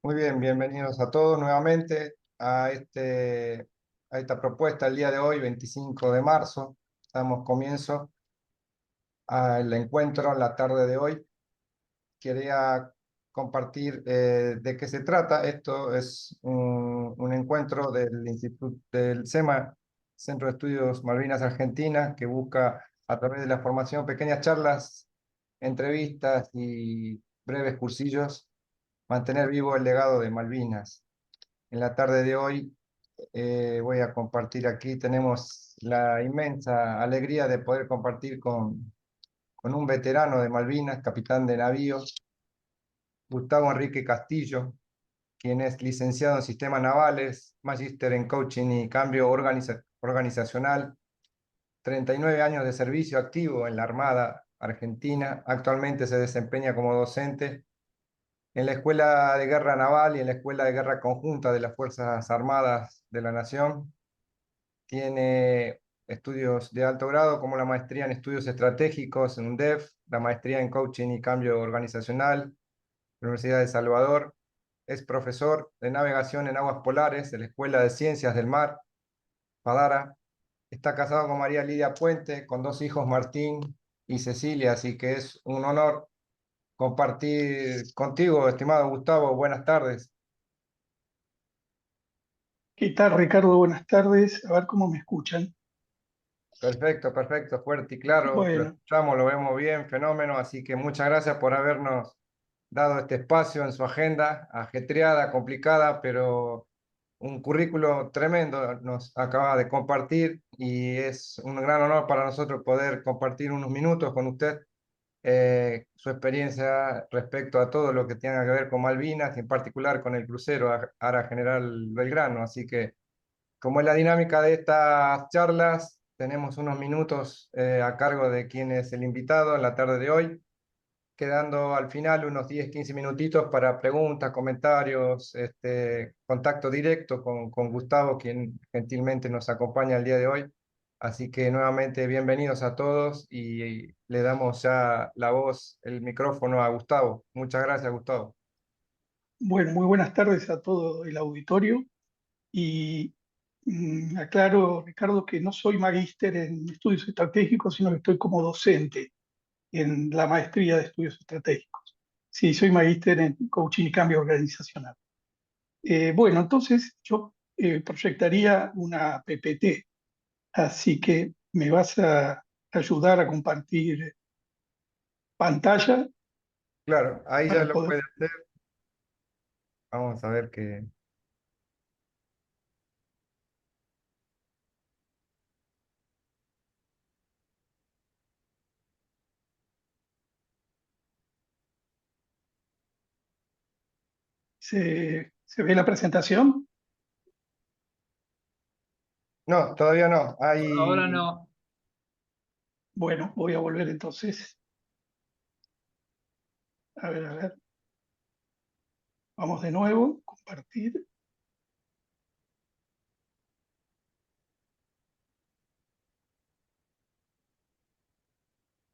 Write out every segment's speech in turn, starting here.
Muy bien, bienvenidos a todos nuevamente a esta propuesta el día de hoy, 25 de marzo. Damos comienzo al encuentro en la tarde de hoy. Quería compartir de qué se trata. Esto es un encuentro del Instituto del CEMA, Centro de Estudios Malvinas Argentina, que busca a través de la formación pequeñas charlas, entrevistas y breves cursillos mantener vivo el legado de Malvinas. En la tarde de hoy voy a compartir aquí. Tenemos la inmensa alegría de poder compartir con un veterano de Malvinas, capitán de navío, Gustavo Enrique Castillo, quien es licenciado en sistemas navales, magíster en coaching y cambio organizacional, 39 años de servicio activo en la Armada Argentina. Actualmente se desempeña como docente en la Escuela de Guerra Naval y en la Escuela de Guerra Conjunta de las Fuerzas Armadas de la Nación. Tiene estudios de alto grado como la maestría en estudios estratégicos en UNDEF, la maestría en coaching y cambio organizacional en la Universidad de Salvador. Es profesor de navegación en aguas polares de la Escuela de Ciencias del Mar, Padara. Está casado con María Lidia Puente, con dos hijos, Martín y Cecilia, así que es un honor compartir contigo, estimado Gustavo. Buenas tardes. ¿Qué tal, Ricardo? Buenas tardes. A ver cómo me escuchan. Perfecto, perfecto, fuerte y claro. Lo Bueno, escuchamos, lo vemos bien, fenómeno. Así que muchas gracias por habernos dado este espacio en su agenda, ajetreada, complicada, pero un currículo tremendo nos acaba de compartir y es un gran honor para nosotros poder compartir unos minutos con usted su experiencia respecto a todo lo que tenga que ver con Malvinas y en particular con el crucero Ara General Belgrano. Así que como es la dinámica de estas charlas, tenemos unos minutos a cargo de quien es el invitado en la tarde de hoy, quedando al final unos 10, 15 minutitos para preguntas, comentarios, contacto directo con Gustavo, quien gentilmente nos acompaña el día de hoy. Así que nuevamente bienvenidos a todos y le damos ya la voz, el micrófono a Gustavo. Muchas gracias, Gustavo. bueno, muy buenas tardes a todo el auditorio. Y aclaro, Ricardo, que no soy magíster en estudios estratégicos, sino que estoy como docente en la maestría de estudios estratégicos. Sí, soy magíster en coaching y cambio organizacional. Bueno, entonces yo proyectaría una PPT, así que me vas a ayudar a compartir pantalla Claro, ahí ya para lo poder. puede hacer. Vamos a ver qué. ¿Se ve la presentación? No, todavía no. Por ahora Hay. no. Bueno, voy a volver entonces. A ver, vamos de nuevo, compartir.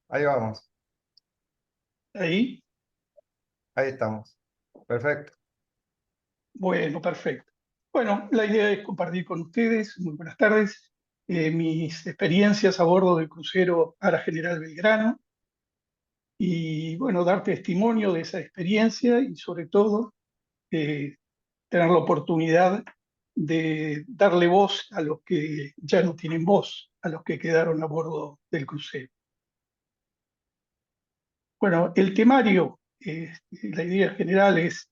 Ahí vamos, Ahí, ahí estamos. Perfecto. bueno, perfecto. Bueno, la idea es compartir con ustedes, muy buenas tardes, mis experiencias a bordo del crucero Ara General Belgrano y, bueno, dar testimonio de esa experiencia y, sobre todo, eh, tener la oportunidad de darle voz a los que ya no tienen voz, a los que quedaron a bordo del crucero. Bueno, el temario, la idea general es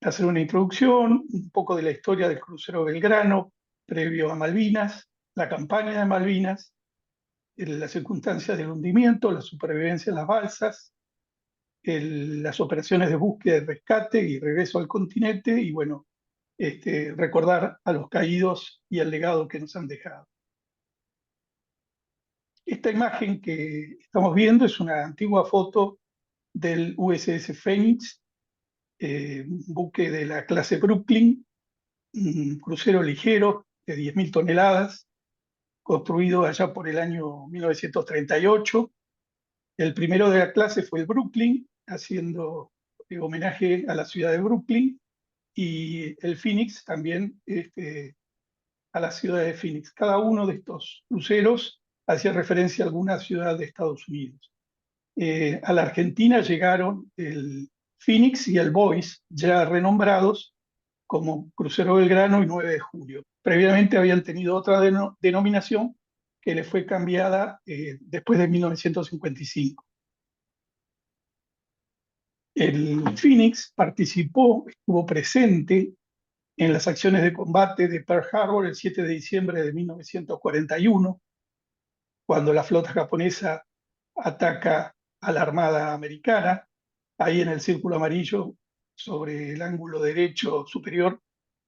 hacer una introducción, un poco de la historia del crucero Belgrano, previo a Malvinas, la campaña de Malvinas, las circunstancias del hundimiento, la supervivencia en las balsas, las operaciones de búsqueda y rescate y regreso al continente, y bueno, recordar a los caídos y el legado que nos han dejado. Esta imagen que estamos viendo es una antigua foto del USS Phoenix, un buque de la clase Brooklyn, un crucero ligero de 10.000 toneladas, construido allá por el año 1938. El primero de la clase fue el Brooklyn, haciendo homenaje a la ciudad de Brooklyn, y el Phoenix también a la ciudad de Phoenix. Cada uno de estos cruceros hacía referencia a alguna ciudad de Estados Unidos. A la Argentina llegaron el Phoenix y el Boys, ya renombrados como Crucero Belgrano y 9 de Julio. Previamente habían tenido otra denominación que le fue cambiada después de 1955. El Phoenix participó, estuvo presente en las acciones de combate de Pearl Harbor el 7 de diciembre de 1941, cuando la flota japonesa ataca a la Armada Americana. Ahí en el círculo amarillo, sobre el ángulo derecho superior,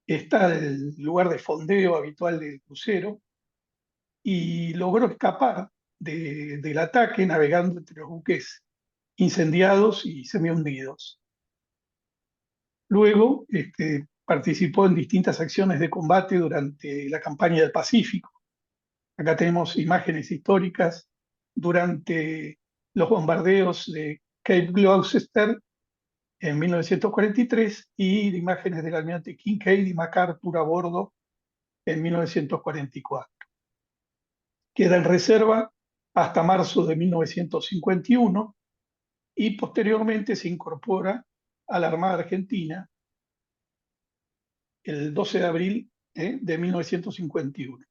está el lugar de fondeo habitual del crucero y logró escapar del ataque navegando entre los buques incendiados y semihundidos. Luego participó en distintas acciones de combate durante la campaña del Pacífico. Acá tenemos imágenes históricas durante los bombardeos de Cape Gloucester en 1943 y imágenes del almirante Kincaid y MacArthur a bordo en 1944. Queda en reserva hasta marzo de 1951 y posteriormente se incorpora a la Armada Argentina el 12 de abril de 1951.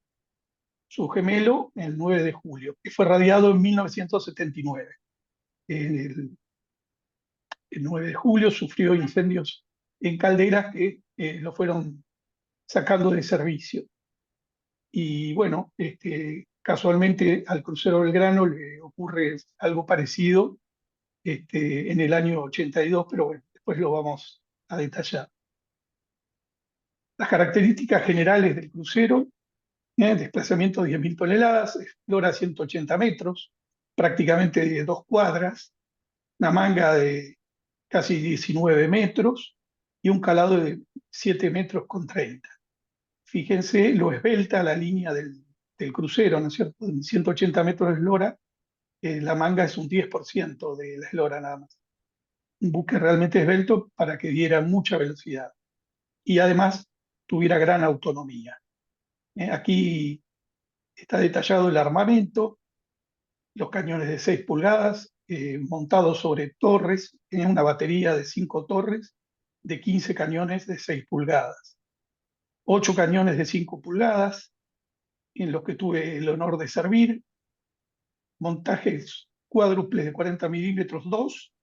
Su gemelo el 9 de julio, que fue radiado en 1979. El 9 de julio sufrió incendios en calderas que lo fueron sacando de servicio. Y bueno, casualmente al crucero Belgrano le ocurre algo parecido en el año 82, pero bueno, después lo vamos a detallar. Las características generales del crucero: desplazamiento de 10.000 toneladas, explora 180 metros, prácticamente de 2 cuadras, una manga de casi 19 metros y un calado de 7 metros con 30. Fíjense lo esbelta la línea del crucero, ¿no es cierto? En 180 metros de eslora, la manga es un 10% de la eslora nada más. Un buque realmente esbelto para que diera mucha velocidad y además tuviera gran autonomía. Aquí está detallado el armamento, los cañones de 6 pulgadas, montados sobre torres, tiene una batería de 5 torres de 15 cañones de 6 pulgadas, 8 cañones de 5 pulgadas, en los que tuve el honor de servir, montajes cuádruples de 40 milímetros 2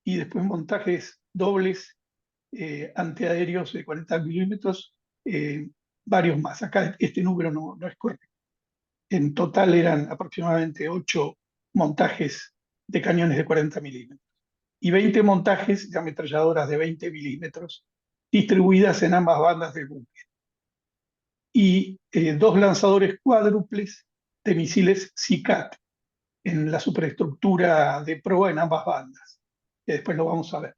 y después montajes dobles antiaéreos de 40 milímetros, varios más. Acá este número no es correcto. En total eran aproximadamente 8 montajes de cañones de 40 milímetros y 20 montajes de ametralladoras de 20 milímetros distribuidas en ambas bandas del buque. Y 2 lanzadores cuádruples de misiles SICAT en la superestructura de proa en ambas bandas, que después lo vamos a ver.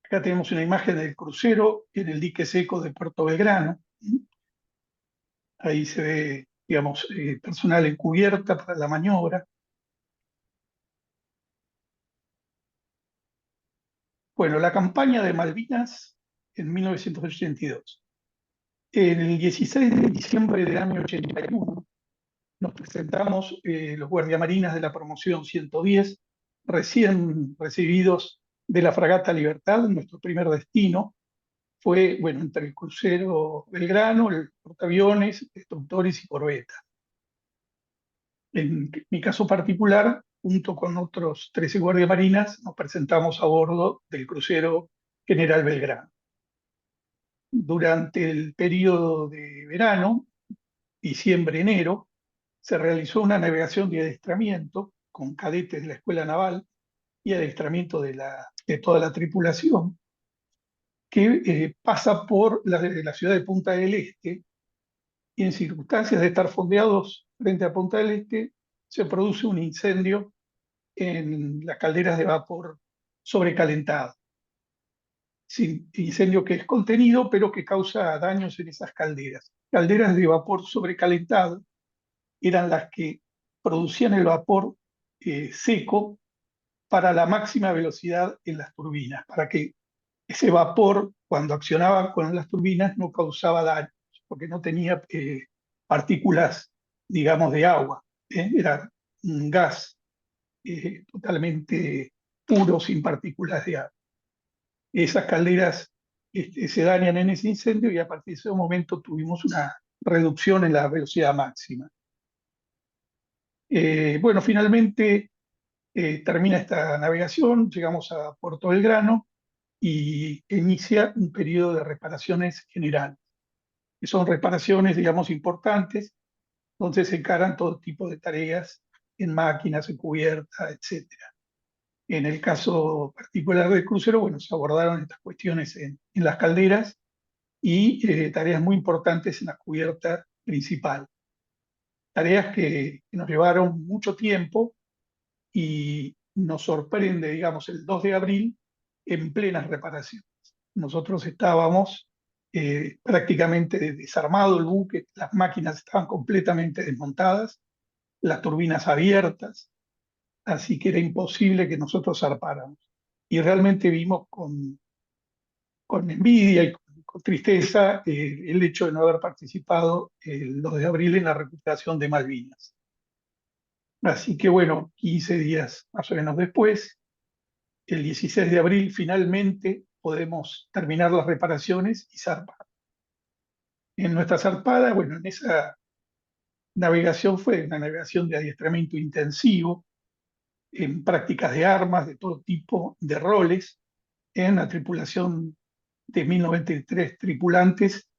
Acá tenemos una imagen del crucero en el dique seco de Puerto Belgrano. Ahí se ve, digamos, personal en cubierta para la maniobra. Bueno, la campaña de Malvinas en 1982. El 16 de diciembre del año 81 nos presentamos los guardiamarinas de la promoción 110, recién recibidos de la fragata Libertad. Nuestro primer destino fue, bueno, entre el crucero Belgrano, el portaaviones, destructores y corbetas. En mi caso particular, junto con otros 13 guardiamarinas, nos presentamos a bordo del crucero General Belgrano. Durante el periodo de verano, diciembre-enero, se realizó una navegación de adiestramiento con cadetes de la Escuela Naval y adiestramiento de toda la tripulación, que pasa por la ciudad de Punta del Este, y en circunstancias de estar fondeados frente a Punta del Este, se produce un incendio en las calderas de vapor sobrecalentado. Incendio que es contenido, pero que causa daños en esas calderas. Calderas de vapor sobrecalentado eran las que producían el vapor seco para la máxima velocidad en las turbinas, para que ese vapor, cuando accionaba con las turbinas, no causaba daño, porque no tenía partículas, digamos, de agua. Era un gas totalmente puro, sin partículas de agua. Esas calderas se dañan en ese incendio y a partir de ese momento tuvimos una reducción en la velocidad máxima. Bueno, finalmente termina esta navegación, llegamos a Puerto Belgrano y inicia un periodo de reparaciones generales, que son reparaciones, digamos, importantes, donde se encaran todo tipo de tareas en máquinas, en cubierta, etcétera. En el caso particular del crucero, bueno, se abordaron estas cuestiones en las calderas y tareas muy importantes en la cubierta principal. Tareas que nos llevaron mucho tiempo y nos sorprende, digamos, el 2 de abril en plenas reparaciones. Nosotros estábamos prácticamente desarmado el buque, las máquinas estaban completamente desmontadas, las turbinas abiertas, así que era imposible que nosotros zarpáramos. Y realmente vimos con envidia y con tristeza el hecho de no haber participado el 2 de abril en la recuperación de Malvinas. Así que bueno, 15 días más o menos después, el 16 de abril finalmente podemos terminar las reparaciones y zarpar. En nuestra zarpada, bueno, en esa navegación fue una navegación de adiestramiento intensivo, en prácticas de armas, de todo tipo de roles. En la tripulación de 1093 tripulantes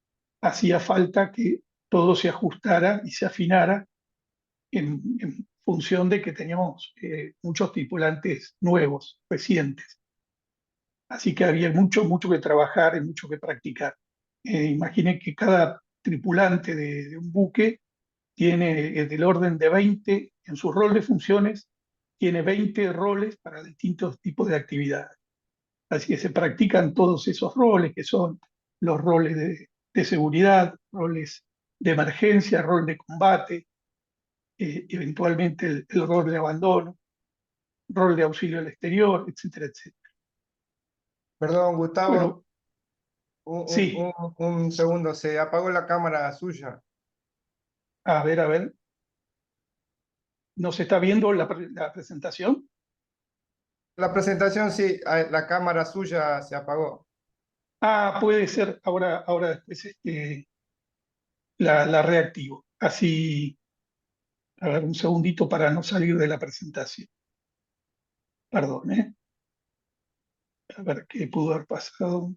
hacía falta que todo se ajustara y se afinara en función de que teníamos muchos tripulantes nuevos, recientes. Así que había mucho que trabajar y mucho que practicar. Imaginen que cada tripulante de un buque tiene del orden de 20 en su rol de funciones, tiene 20 roles para distintos tipos de actividades. Así que se practican todos esos roles, que son los roles de seguridad, roles de emergencia, rol de combate, eventualmente el rol de abandono, rol de auxilio al exterior, etcétera, etcétera. Perdón, Gustavo, Bueno, sí, un segundo, se apagó la cámara suya. a ver, ¿no se está viendo la presentación? La presentación, sí, la cámara suya se apagó. Ah, puede ser, ahora después la reactivo. Así, a ver, un segundito para no salir de la presentación. Perdón, ¿eh? A ver qué pudo haber pasado.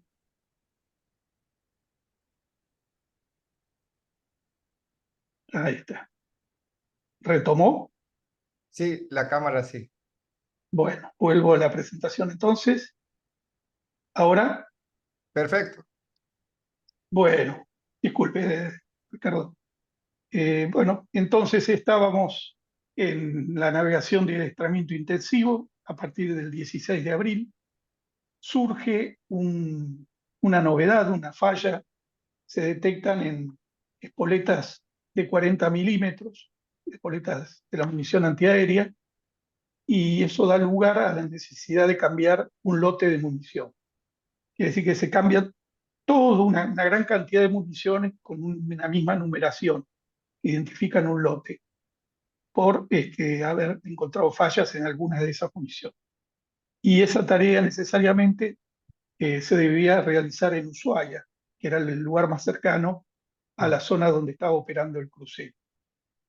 Ahí está. ¿Retomó? Sí, la cámara sí. Bueno, vuelvo a la presentación entonces. Ahora, Perfecto. bueno, disculpe, Ricardo. Bueno, entonces estábamos en la navegación de adiestramiento intensivo a partir del 16 de abril. Surge una novedad, una falla. Se detectan en espoletas de 40 milímetros, espoletas de la munición antiaérea, y eso da lugar a la necesidad de cambiar un lote de munición. Quiere decir que se cambia toda una gran cantidad de municiones con una misma numeración, que identifican un lote, por haber encontrado fallas en algunas de esas municiones. Y esa tarea necesariamente se debía realizar en Ushuaia, que era el lugar más cercano a la zona donde estaba operando el crucero.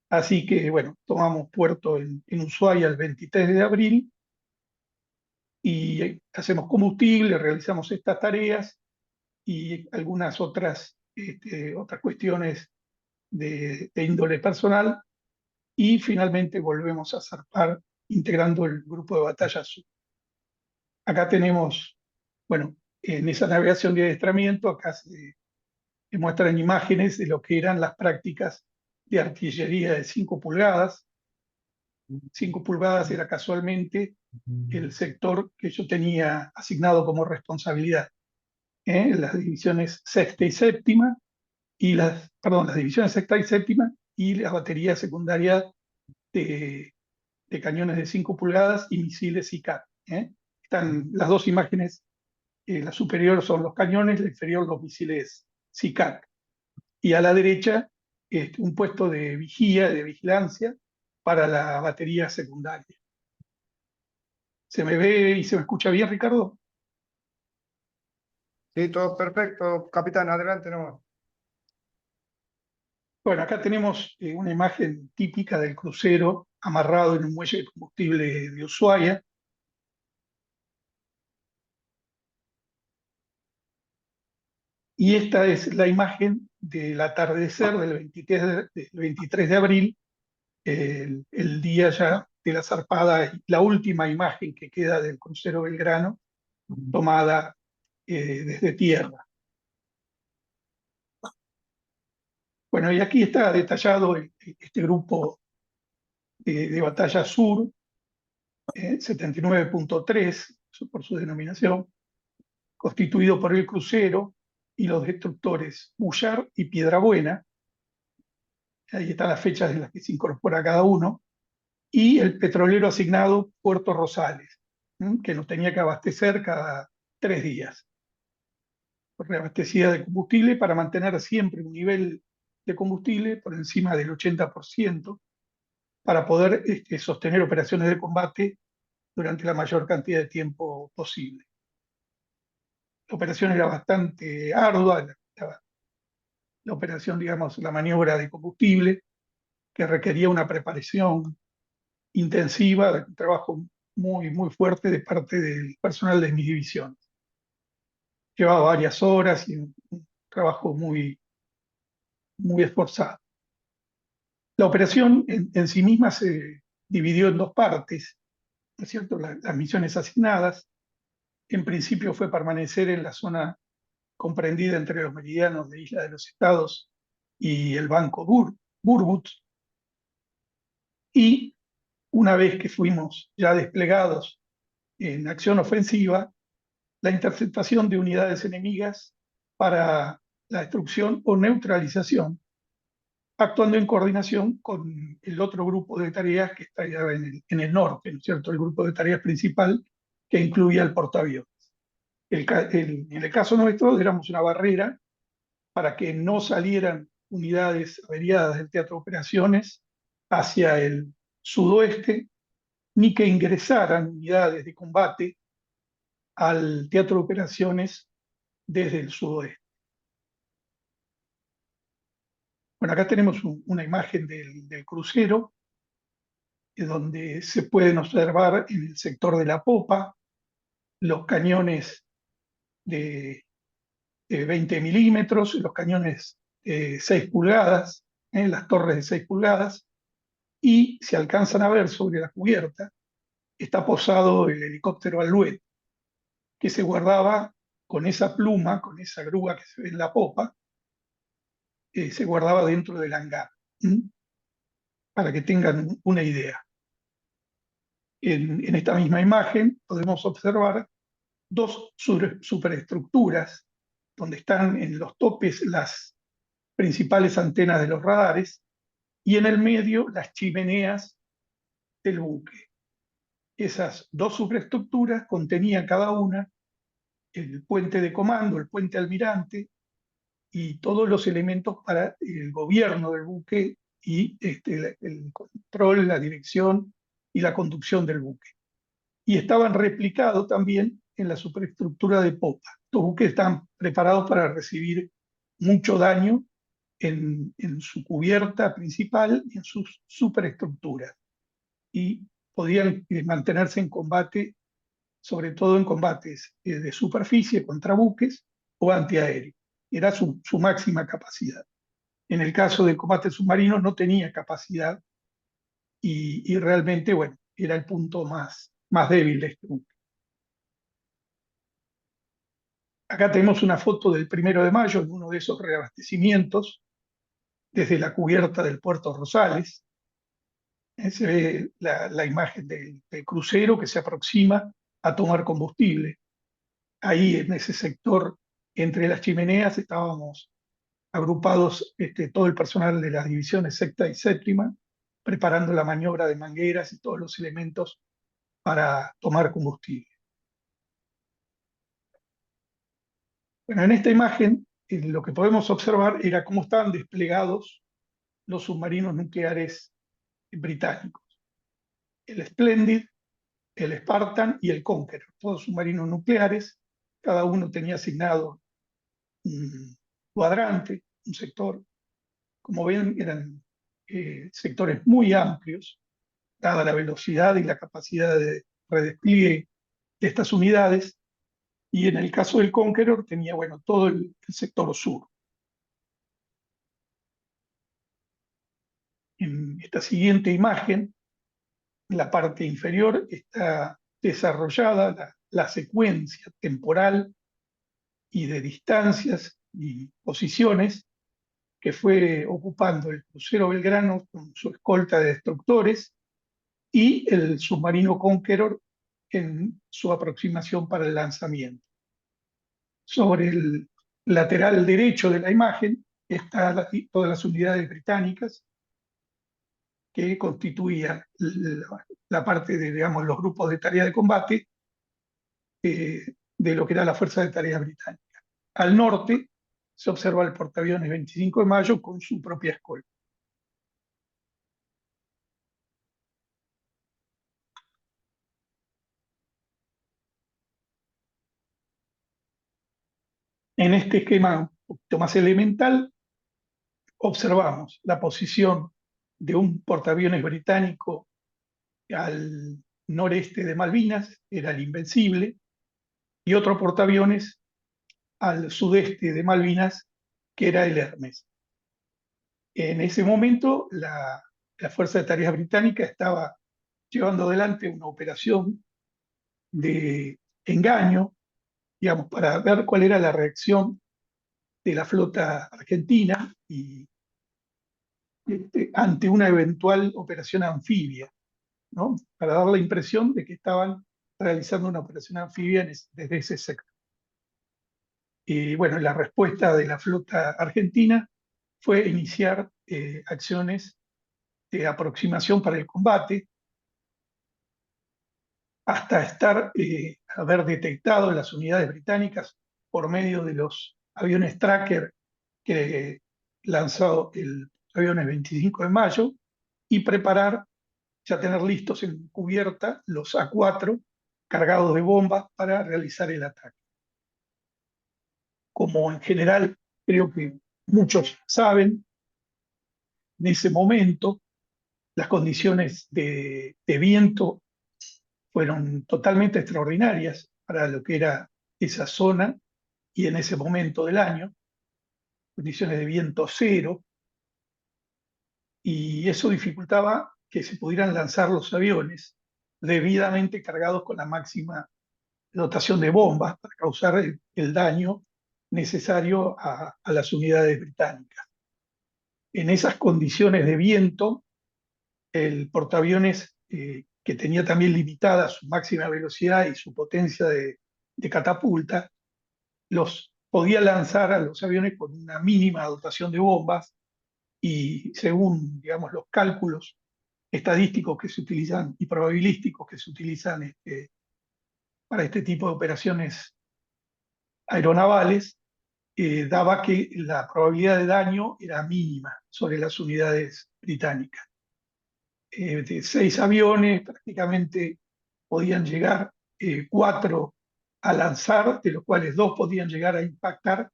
Así que, bueno, tomamos puerto en Ushuaia el 23 de abril y hacemos combustible, realizamos estas tareas y algunas otras cuestiones de índole personal y finalmente volvemos a zarpar integrando el grupo de batalla sur. Acá tenemos, bueno, en esa navegación de adiestramiento, acá se muestran imágenes de lo que eran las prácticas de artillería de 5 pulgadas. 5 pulgadas era casualmente el sector que yo tenía asignado como responsabilidad. Las divisiones sexta y séptima, las divisiones sexta y séptima y la batería secundaria de cañones de 5 pulgadas y misiles ICAT. ¿eh? Están las dos imágenes, la superior son los cañones, la inferior los misiles SICAC. Y a la derecha un puesto de vigía, de vigilancia para la batería secundaria. ¿Se me ve y se me escucha bien, Ricardo? Sí, todo perfecto, capitán, adelante nomás. Bueno, acá tenemos una imagen típica del crucero amarrado en un muelle de combustible de Ushuaia. Y esta es la imagen del atardecer del 23 de abril, el día ya de la zarpada, la última imagen que queda del crucero Belgrano, tomada desde tierra. Bueno, y aquí está detallado este grupo de batalla sur, 79.3, por su denominación, constituido por el crucero y los destructores Bullar y Piedrabuena. Ahí están las fechas en las que se incorpora cada uno, y el petrolero asignado Puerto Rosales, que nos tenía que abastecer cada 3 días, reabastecida de combustible para mantener siempre un nivel de combustible por encima del 80%, para poder sostener operaciones de combate durante la mayor cantidad de tiempo posible. La operación era bastante ardua, la operación, digamos, la maniobra de combustible, que requería una preparación intensiva, un trabajo muy, muy fuerte de parte del personal de mis divisiones. Llevaba varias horas y un trabajo muy, muy esforzado. La operación en sí misma se dividió en dos partes, ¿no es cierto? Las misiones asignadas, en principio, fue permanecer en la zona comprendida entre los meridianos de Isla de los Estados y el Banco Burgut, y una vez que fuimos ya desplegados en acción ofensiva, la interceptación de unidades enemigas para la destrucción o neutralización, actuando en coordinación con el otro grupo de tareas que está allá en el norte, ¿no es cierto? El grupo de tareas principal, que incluía el portaaviones. En el caso nuestro, éramos una barrera para que no salieran unidades averiadas del teatro de operaciones hacia el sudoeste, ni que ingresaran unidades de combate al teatro de operaciones desde el sudoeste. Bueno, acá tenemos una imagen del crucero, donde se pueden observar en el sector de la popa los cañones de 20 milímetros, los cañones de 6 pulgadas, las torres de 6 pulgadas, y se alcanzan a ver sobre la cubierta, está posado el helicóptero Alouette, que se guardaba con esa pluma, con esa grúa que se ve en la popa, se guardaba dentro del hangar, para que tengan una idea. En esta misma imagen podemos observar dos superestructuras donde están en los topes las principales antenas de los radares y en el medio las chimeneas del buque. Esas dos superestructuras contenían cada una el puente de comando, el puente almirante y todos los elementos para el gobierno del buque y el control, la dirección y la conducción del buque. Y estaban replicados también en la superestructura de popa. Estos buques están preparados para recibir mucho daño en su cubierta principal y en sus superestructuras. Y podían mantenerse en combate, sobre todo en combates de superficie contra buques o antiaéreos. Era su máxima capacidad. En el caso del combate submarino no tenía capacidad y realmente, bueno, era el punto más débil de este buque. Acá tenemos una foto del 1 de mayo, en uno de esos reabastecimientos, desde la cubierta del puerto Rosales. Se ve la imagen del crucero que se aproxima a tomar combustible. Ahí en ese sector, entre las chimeneas, estábamos agrupados todo el personal de las divisiones sexta y séptima, preparando la maniobra de mangueras y todos los elementos para tomar combustible. Bueno, en esta imagen lo que podemos observar era cómo estaban desplegados los submarinos nucleares británicos. El Splendid, el Spartan y el Conqueror, todos submarinos nucleares, cada uno tenía asignado un cuadrante, un sector. Como ven, eran sectores muy amplios, dada la velocidad y la capacidad de redespliegue de estas unidades, y en el caso del Conqueror tenía, bueno, todo el sector sur. En esta siguiente imagen, en la parte inferior, está desarrollada la secuencia temporal y de distancias y posiciones que fue ocupando el crucero Belgrano con su escolta de destructores y el submarino Conqueror en su aproximación para el lanzamiento. Sobre el lateral derecho de la imagen están todas las unidades británicas que constituían la parte de, digamos, los grupos de tarea de combate de lo que era la Fuerza de Tareas Británica. Al norte se observa el portaaviones 25 de Mayo con su propia escolta. En este esquema un poquito más elemental, observamos la posición de un portaaviones británico al noreste de Malvinas, era el Invencible, y otro portaaviones al sudeste de Malvinas, que era el Hermes. En ese momento, la Fuerza de Tareas Británica estaba llevando adelante una operación de engaño, digamos, para ver cuál era la reacción de la flota argentina y ante una eventual operación anfibia, ¿no? Para dar la impresión de que estaban realizando una operación anfibia desde ese sector. Y bueno, la respuesta de la flota argentina fue iniciar acciones de aproximación para el combate, hasta haber detectado las unidades británicas por medio de los aviones tracker que lanzó el aviones 25 de mayo y preparar, ya tener listos en cubierta los A4 cargados de bombas para realizar el ataque. Como en general creo que muchos saben, en ese momento las condiciones de viento fueron totalmente extraordinarias para lo que era esa zona y en ese momento del año, condiciones de viento cero, y eso dificultaba que se pudieran lanzar los aviones debidamente cargados con la máxima dotación de bombas para causar el daño necesario a las unidades británicas. En esas condiciones de viento, el portaaviones, que tenía también limitada su máxima velocidad y su potencia de catapulta, los podía lanzar a los aviones con una mínima dotación de bombas y según, digamos, los cálculos estadísticos que se utilizan y probabilísticos que se utilizan para este tipo de operaciones aeronavales, daba que la probabilidad de daño era mínima sobre las unidades británicas. De 6 aviones prácticamente podían llegar 4 a lanzar, de los cuales 2 podían llegar a impactar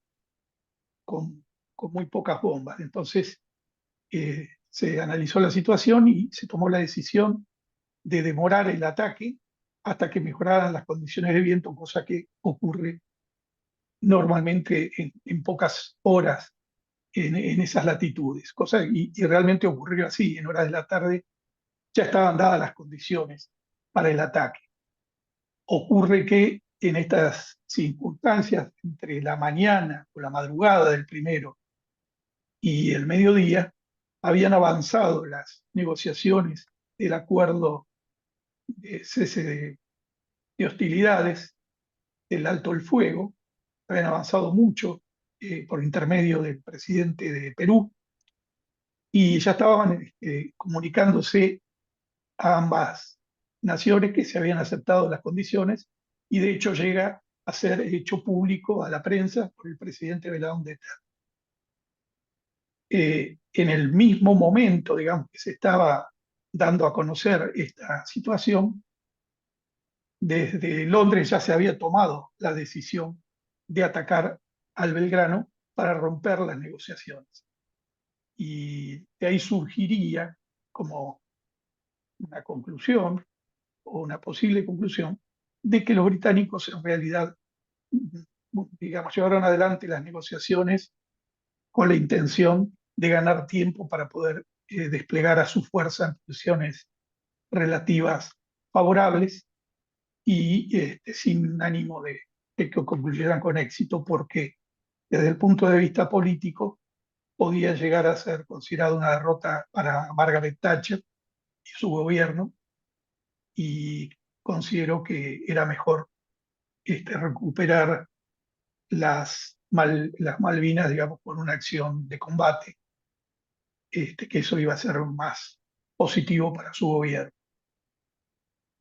con muy pocas bombas. Entonces se analizó la situación y se tomó la decisión de demorar el ataque hasta que mejoraran las condiciones de viento, cosa que ocurre normalmente en pocas horas en esas latitudes. Y realmente ocurrió así, en horas de la tarde ya estaban dadas las condiciones para el ataque. Ocurre que en estas circunstancias, entre la mañana o la madrugada del primero y el mediodía, habían avanzado las negociaciones del acuerdo de cese de hostilidades, del alto el fuego, habían avanzado mucho por intermedio del presidente de Perú y ya estaban comunicándose a ambas naciones que se habían aceptado las condiciones y de hecho llega a ser hecho público a la prensa por el presidente Belaúnde Terry. En el mismo momento, digamos, que se estaba dando a conocer esta situación, desde Londres ya se había tomado la decisión de atacar al Belgrano para romper las negociaciones. Y de ahí surgiría como una conclusión o una posible conclusión de que los británicos en realidad, digamos, llevaron adelante las negociaciones con la intención de ganar tiempo para poder desplegar a su fuerza en posiciones relativas favorables y sin ánimo de que concluyeran con éxito, porque desde el punto de vista político podía llegar a ser considerado una derrota para Margaret Thatcher y su gobierno, y considero que era mejor recuperar las Malvinas, digamos, con una acción de combate, que eso iba a ser más positivo para su gobierno,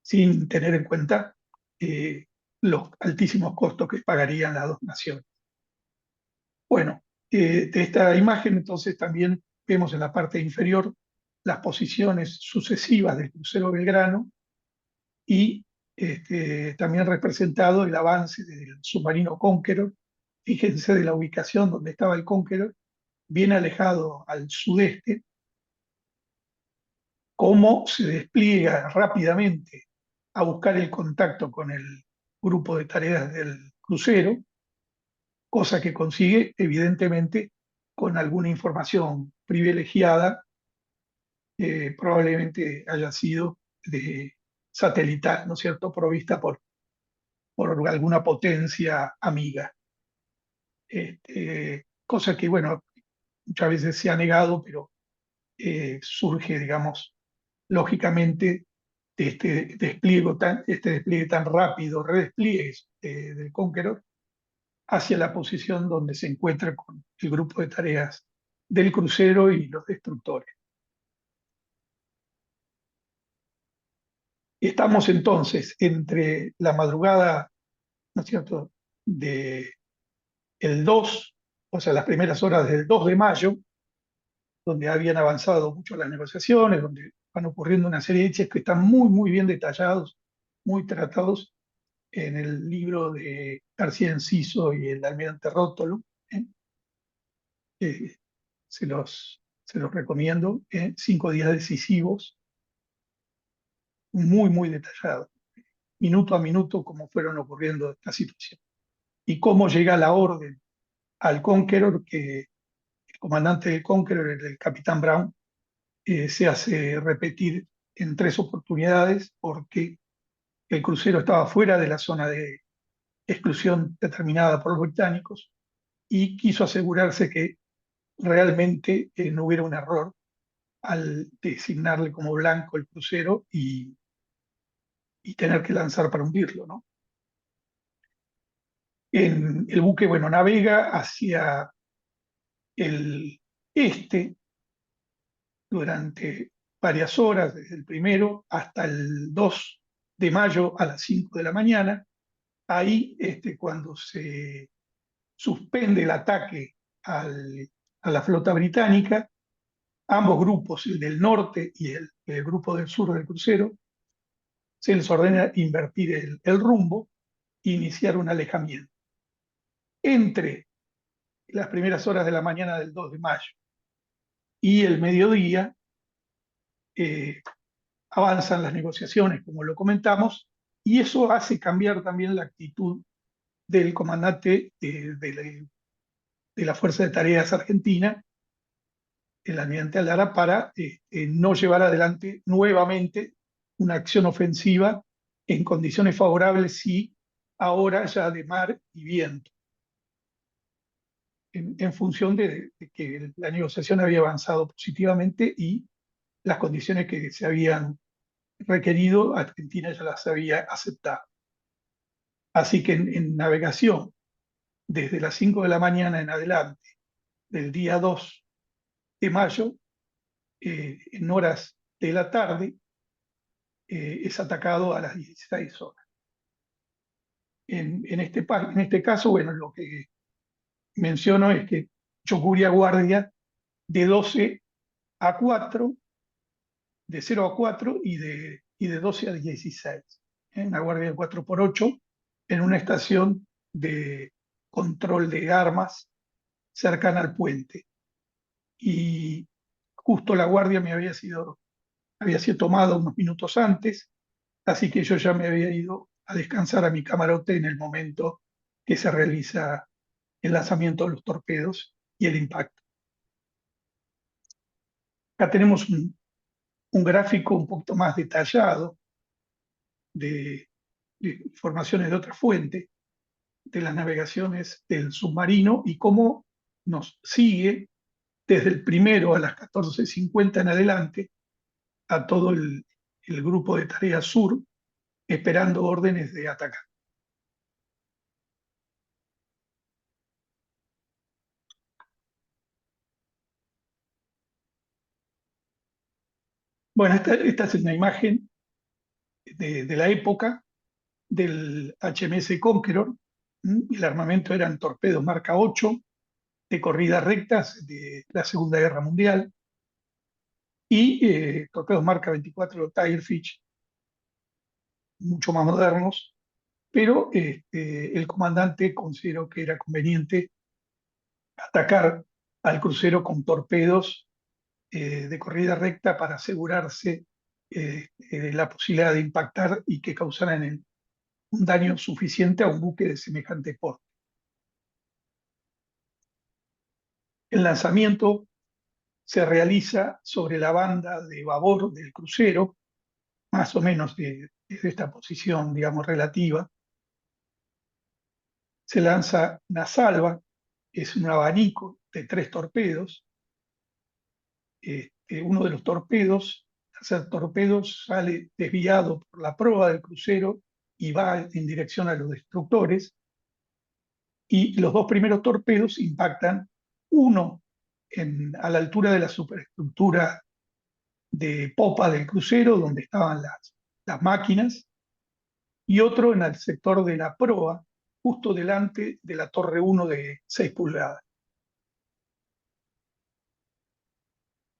sin tener en cuenta eh, los altísimos costos que pagarían las dos naciones. Bueno, de esta imagen entonces también vemos en la parte inferior las posiciones sucesivas del crucero Belgrano y también representado el avance del submarino Conqueror. Fíjense de la ubicación donde estaba el Conqueror, bien alejado al sudeste, cómo se despliega rápidamente a buscar el contacto con el grupo de tareas del crucero, cosa que consigue evidentemente con alguna información privilegiada, probablemente haya sido de satelital, ¿no es cierto?, provista por alguna potencia amiga. Cosa que, bueno, muchas veces se ha negado, pero surge, digamos, lógicamente de este despliegue tan rápido, redespliegue del Conqueror hacia la posición donde se encuentra con el grupo de tareas del crucero y los destructores. Estamos entonces entre la madrugada, ¿no es cierto?, de el 2, o sea, las primeras horas del 2 de mayo, donde habían avanzado mucho las negociaciones, donde van ocurriendo una serie de hechos que están muy, muy bien detallados, muy tratados en el libro de García Enciso y el almirante Rótolo. ¿eh? Eh, se los recomiendo. 5 días decisivos, muy, muy detallados, minuto a minuto, cómo fueron ocurriendo esta situación. Y cómo llega la orden al Conqueror, que el comandante del Conqueror, el capitán Brown, se hace repetir en 3 oportunidades porque el crucero estaba fuera de la zona de exclusión determinada por los británicos y quiso asegurarse que realmente no hubiera un error al designarle como blanco el crucero y tener que lanzar para hundirlo, ¿no? El buque, bueno, navega hacia el este durante varias horas, desde el 1 hasta el 2 de mayo a las 5 de la mañana. Ahí, cuando se suspende el ataque a la flota británica, ambos grupos, el del norte y el grupo del sur del crucero, se les ordena invertir el rumbo e iniciar un alejamiento. Entre las primeras horas de la mañana del 2 de mayo y el mediodía, eh, avanzan las negociaciones, como lo comentamos, y eso hace cambiar también la actitud del comandante de la Fuerza de Tareas Argentina, el almirante Aldara, para no llevar adelante nuevamente una acción ofensiva en condiciones favorables y ahora ya de mar y viento, en función de que la negociación había avanzado positivamente y las condiciones que se habían requerido, Argentina ya las había aceptado. Así que en navegación, desde las 5 de la mañana en adelante, del día 2 de mayo, en horas de la tarde, es atacado a las 16 horas. En este caso, bueno, lo que menciono es que yo cubría guardia de 12 a 4, de 0 a 4 y de 12 a 16. Una guardia de 4x8 en una estación de control de armas cercana al puente. Y justo la guardia había sido tomada unos minutos antes, así que yo ya me había ido a descansar a mi camarote en el momento que se realiza el lanzamiento de los torpedos y el impacto. Acá tenemos un gráfico un poquito más detallado de, de informaciones de otra fuente, de las navegaciones del submarino y cómo nos sigue desde el primero a las 14:50 en adelante a todo el grupo de tarea sur esperando órdenes de atacar. Bueno, esta es una imagen de la época del HMS Conqueror. El armamento eran torpedos marca 8 de corridas rectas de la Segunda Guerra Mundial y torpedos marca 24 Tigerfish, mucho más modernos, pero el comandante consideró que era conveniente atacar al crucero con torpedos de corrida recta para asegurarse la posibilidad de impactar y que causaran un daño suficiente a un buque de semejante porte. El lanzamiento se realiza sobre la banda de babor del crucero, más o menos desde esta posición, digamos, relativa. Se lanza una salva, es un abanico de 3 torpedos. Uno de los torpedos, hacer torpedos, sale desviado por la proa del crucero y va en dirección a los destructores. Y los 2 primeros torpedos impactan, uno a la altura de la superestructura de popa del crucero, donde estaban las máquinas, y otro en el sector de la proa, justo delante de la torre 1 de 6 pulgadas.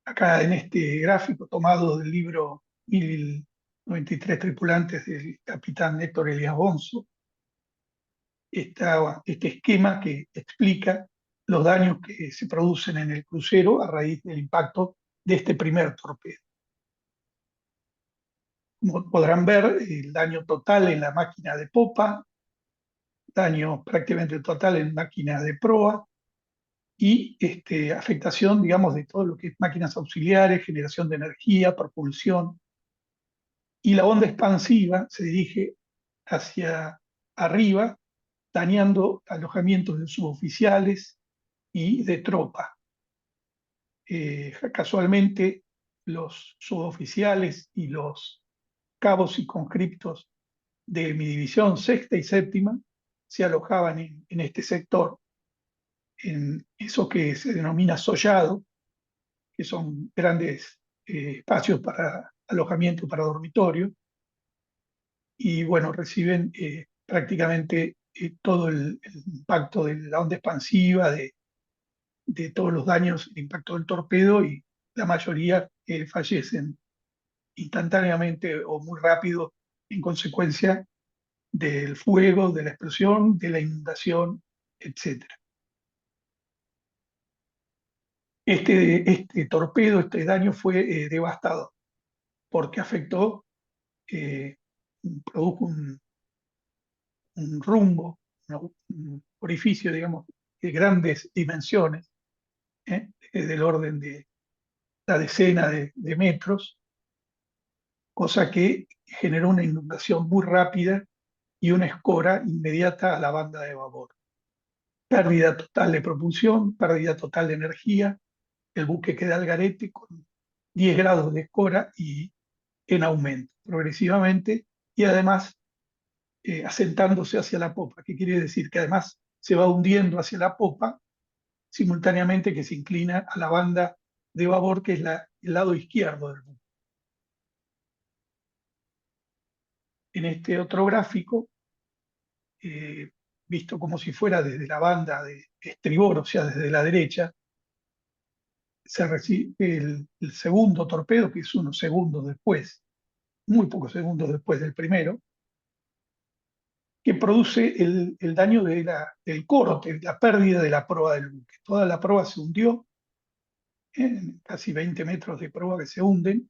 Acá en este gráfico tomado del libro 1093 tripulantes del capitán Héctor Elías Bonzo, está este esquema que explica los daños que se producen en el crucero a raíz del impacto de este primer torpedo. Como podrán ver, el daño total en la máquina de popa, daño prácticamente total en máquina de proa y afectación, digamos, de todo lo que es máquinas auxiliares, generación de energía, propulsión. Y la onda expansiva se dirige hacia arriba, dañando alojamientos de suboficiales y de tropa. Casualmente, los suboficiales y los cabos y conscriptos de mi división sexta y séptima se alojaban en este sector, en eso que se denomina sollado, que son grandes espacios para alojamiento, para dormitorio, y bueno, reciben prácticamente todo el impacto de la onda expansiva, de todos los daños, el impacto del torpedo, y la mayoría fallecen instantáneamente o muy rápido en consecuencia del fuego, de la explosión, de la inundación, etcétera. Este torpedo, este daño fue devastador porque afectó, eh, produjo un rumbo, un orificio, digamos, de grandes dimensiones, del orden de la decena de metros, cosa que generó una inundación muy rápida y una escora inmediata a la banda de babor. Pérdida total de propulsión, pérdida total de energía, el buque queda al garete con 10 grados de escora y en aumento progresivamente, y además asentándose hacia la popa, que quiere decir que además se va hundiendo hacia la popa simultáneamente que se inclina a la banda de babor, que es el lado izquierdo del buque. En este otro gráfico, eh, visto como si fuera desde la banda de estribor, o sea, desde la derecha, se recibe el segundo torpedo, que es unos segundos después, muy pocos segundos después del primero, que produce el daño del corte, la pérdida de la proa del buque. Toda la proa se hundió, en casi 20 metros de proa que se hunden,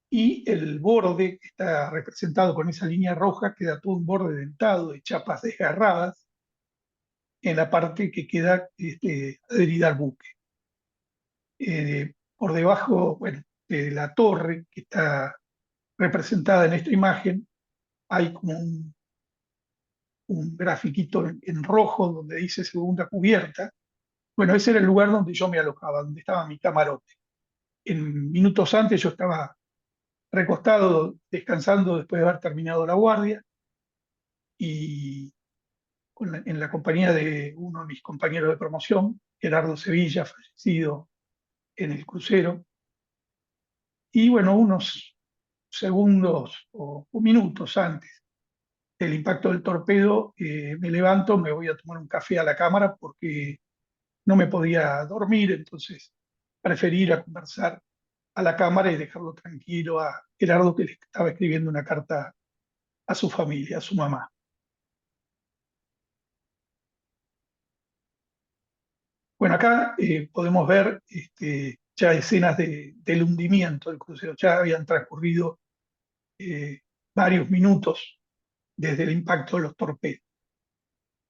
y el borde que está representado con esa línea roja queda todo un borde dentado de chapas desgarradas en la parte que queda adherida al buque. Por debajo, bueno, de la torre que está representada en esta imagen, hay como un grafiquito en rojo donde dice segunda cubierta. Bueno, ese era el lugar donde yo me alojaba, donde estaba mi camarote. En minutos antes yo estaba recostado, descansando después de haber terminado la guardia y en la compañía de uno de mis compañeros de promoción, Gerardo Sevilla, fallecido en el crucero. Y bueno, unos segundos o minutos antes del impacto del torpedo, me levanto, me voy a tomar un café a la cámara porque no me podía dormir, entonces preferí ir a conversar a la cámara y dejarlo tranquilo a Gerardo, que le estaba escribiendo una carta a su familia, a su mamá. Bueno, acá podemos ver ya escenas del hundimiento del crucero. Ya habían transcurrido varios minutos desde el impacto de los torpedos.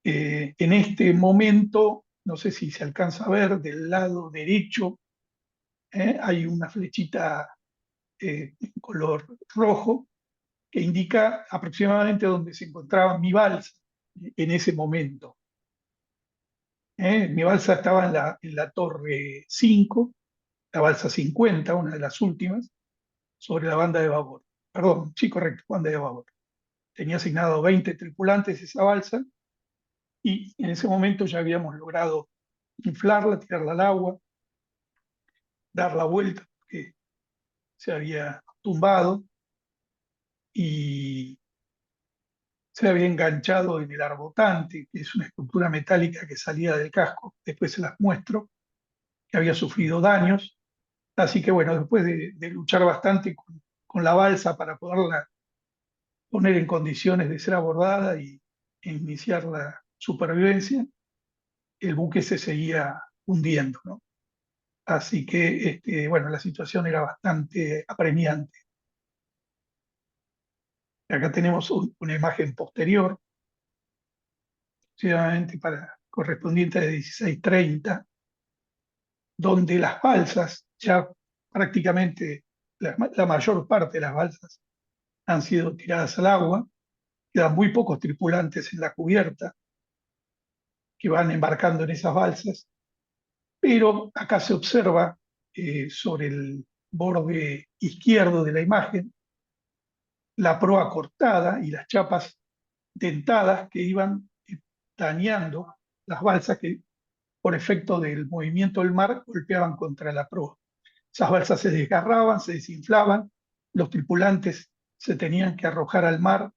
En este momento, no sé si se alcanza a ver, del lado derecho hay una flechita en color rojo que indica aproximadamente dónde se encontraba mi balsa en ese momento. Mi balsa estaba en la torre 5, la balsa 50, una de las últimas, sobre la banda de babor. Perdón, sí, correcto, banda de babor. Tenía asignado 20 tripulantes esa balsa y en ese momento ya habíamos logrado inflarla, tirarla al agua, dar la vuelta porque se había tumbado y se había enganchado en el arbotante, que es una estructura metálica que salía del casco. Después se las muestro, que había sufrido daños. Así que bueno, después de luchar bastante con la balsa para poderla poner en condiciones de ser abordada e iniciar la supervivencia, el buque se seguía hundiendo, ¿no? Así que, bueno, la situación era bastante apremiante. Acá tenemos una imagen posterior, aproximadamente correspondiente de 16:30, donde las balsas, ya prácticamente la mayor parte de las balsas han sido tiradas al agua, quedan muy pocos tripulantes en la cubierta que van embarcando en esas balsas, pero acá se observa sobre el borde izquierdo de la imagen la proa cortada y las chapas dentadas que iban dañando las balsas que por efecto del movimiento del mar golpeaban contra la proa. Esas balsas se desgarraban, se desinflaban, los tripulantes se tenían que arrojar al mar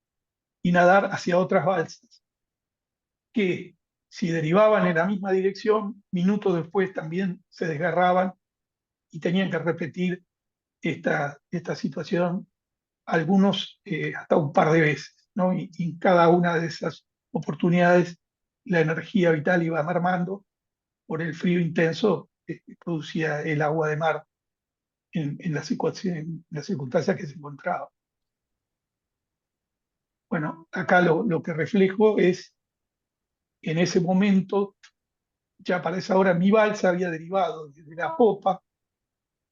y nadar hacia otras balsas que, si derivaban en la misma dirección, minutos después también se desgarraban y tenían que repetir esta situación algunos hasta un par de veces, ¿no? Y en cada una de esas oportunidades la energía vital iba mermando por el frío intenso que producía el agua de mar en las circunstancias que se encontraba. Bueno, acá lo que reflejo es, en ese momento, ya para esa hora mi balsa había derivado desde la popa,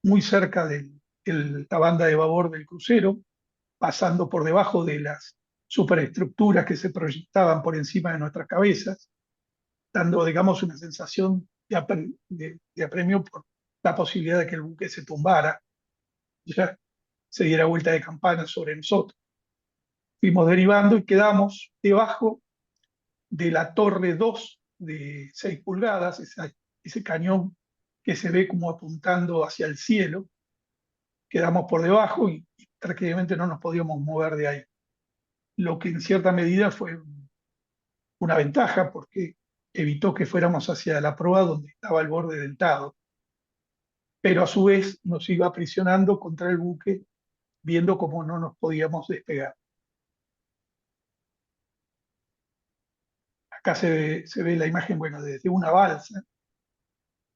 muy cerca de la banda de babor del crucero, pasando por debajo de las superestructuras que se proyectaban por encima de nuestras cabezas, dando, digamos, una sensación de apremio por la posibilidad de que el buque se tumbara, ya se diera vuelta de campana sobre nosotros. Fuimos derivando y quedamos debajo de la torre 2 de 6 pulgadas, ese cañón que se ve como apuntando hacia el cielo. Quedamos por debajo y prácticamente no nos podíamos mover de ahí. lo que en cierta medida fue una ventaja porque evitó que fuéramos hacia la proa donde estaba el borde dentado, pero a su vez nos iba aprisionando contra el buque, viendo cómo no nos podíamos despegar. Acá se ve la imagen, bueno, desde una balsa.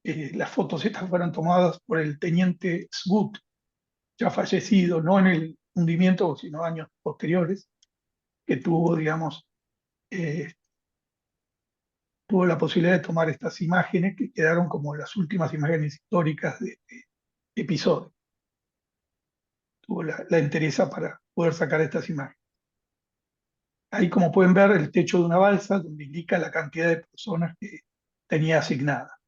Las fotos estas fueron tomadas por el teniente Swoot, ya fallecido, no en el hundimiento, sino años posteriores, que tuvo, digamos, eh, tuvo la posibilidad de tomar estas imágenes que quedaron como las últimas imágenes históricas de este episodio. Tuvo la entereza para poder sacar estas imágenes. Ahí, como pueden ver, el techo de una balsa, donde indica la cantidad de personas que tenía asignada.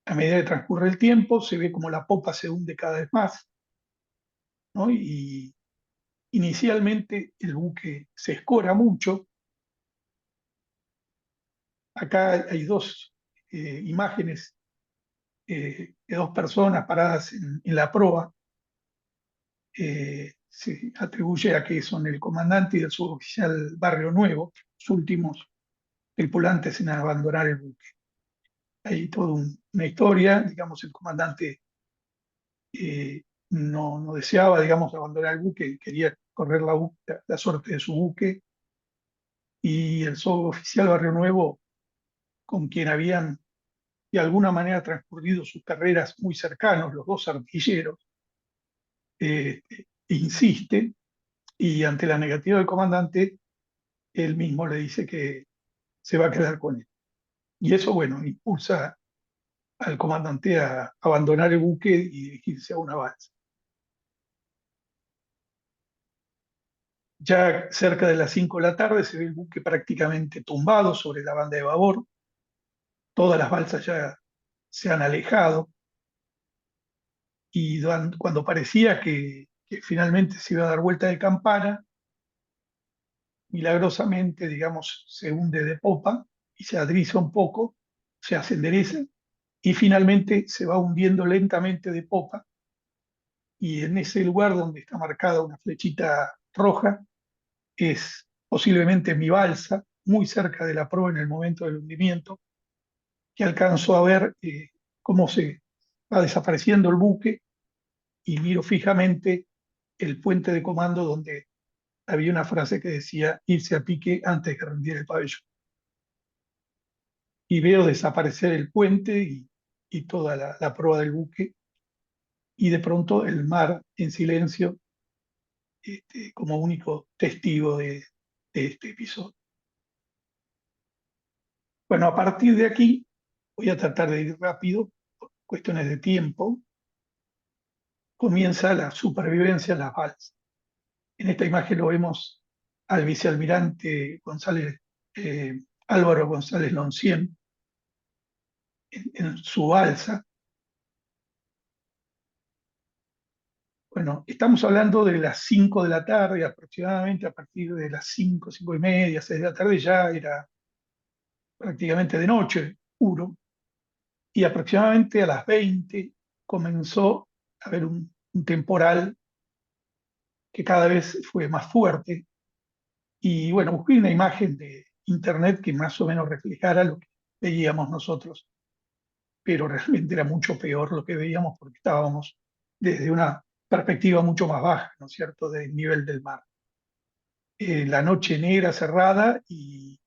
A medida que transcurre el tiempo, se ve como la popa se hunde cada vez más, ¿no? Y inicialmente el buque se escora mucho. Acá hay dos imágenes de dos personas paradas en la proa. Se atribuye a que son el comandante y el suboficial Barrio Nuevo, los últimos tripulantes en abandonar el buque. Hay toda una historia, digamos, el comandante no deseaba, digamos, abandonar el buque, quería correr la suerte de su buque, y el suboficial Barrio Nuevo, con quien habían de alguna manera transcurrido sus carreras muy cercanos, los dos artilleros, insiste, y ante la negativa del comandante, él mismo le dice que se va a quedar con él. Y eso, bueno, impulsa al comandante a abandonar el buque y dirigirse a una balsa. Ya cerca de las 5 de la tarde se ve el buque prácticamente tumbado sobre la banda de babor. Todas las balsas ya se han alejado, y cuando parecía que finalmente se iba a dar vuelta de campana, milagrosamente, digamos, se hunde de popa y se adriza un poco, se endereza y finalmente se va hundiendo lentamente de popa. Y en ese lugar donde está marcada una flechita roja es posiblemente mi balsa, muy cerca de la proa en el momento del hundimiento, que alcanzo a ver cómo se va desapareciendo el buque, y miro fijamente el puente de comando donde había una frase que decía irse a pique antes de que rendiera el pabellón. Y veo desaparecer el puente y toda la proa del buque, y de pronto el mar en silencio, como único testigo de este episodio. Bueno, a partir de aquí voy a tratar de ir rápido, por cuestiones de tiempo. Comienza la supervivencia en las balsas. En esta imagen lo vemos al vicealmirante González, Álvaro González Loncien, en su balsa. Bueno, estamos hablando de las 5 de la tarde, aproximadamente. A partir de las 5, 5 y media, 6 de la tarde ya era prácticamente de noche, oscuro, y aproximadamente a las 20 comenzó a haber un temporal que cada vez fue más fuerte. Y bueno, busqué una imagen de internet que más o menos reflejara lo que veíamos nosotros, pero realmente era mucho peor lo que veíamos porque estábamos desde una perspectiva mucho más baja, ¿no es cierto?, del nivel del mar. La noche negra cerrada y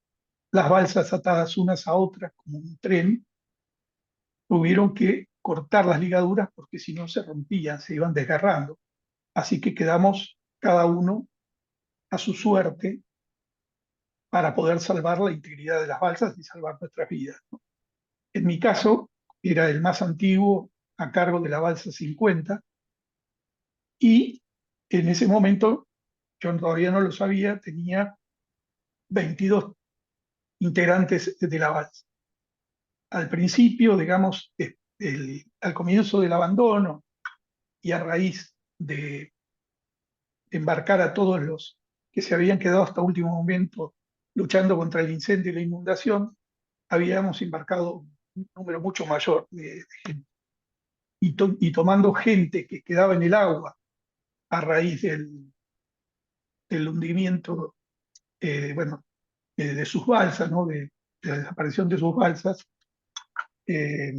las balsas atadas unas a otras como un tren, tuvieron que cortar las ligaduras porque si no se rompían, se iban desgarrando. Así que quedamos cada uno a su suerte para poder salvar la integridad de las balsas y salvar nuestras vidas, ¿no? En mi caso, era el más antiguo a cargo de la balsa 50, y en ese momento, yo todavía no lo sabía, tenía 22 integrantes de la balsa. Al principio, digamos, al comienzo del abandono y a raíz de embarcar a todos los que se habían quedado hasta último momento luchando contra el incendio y la inundación, habíamos embarcado un número mucho mayor de gente, y tomando gente que quedaba en el agua a raíz del hundimiento, bueno, de sus balsas, ¿no? De la desaparición de sus balsas, eh,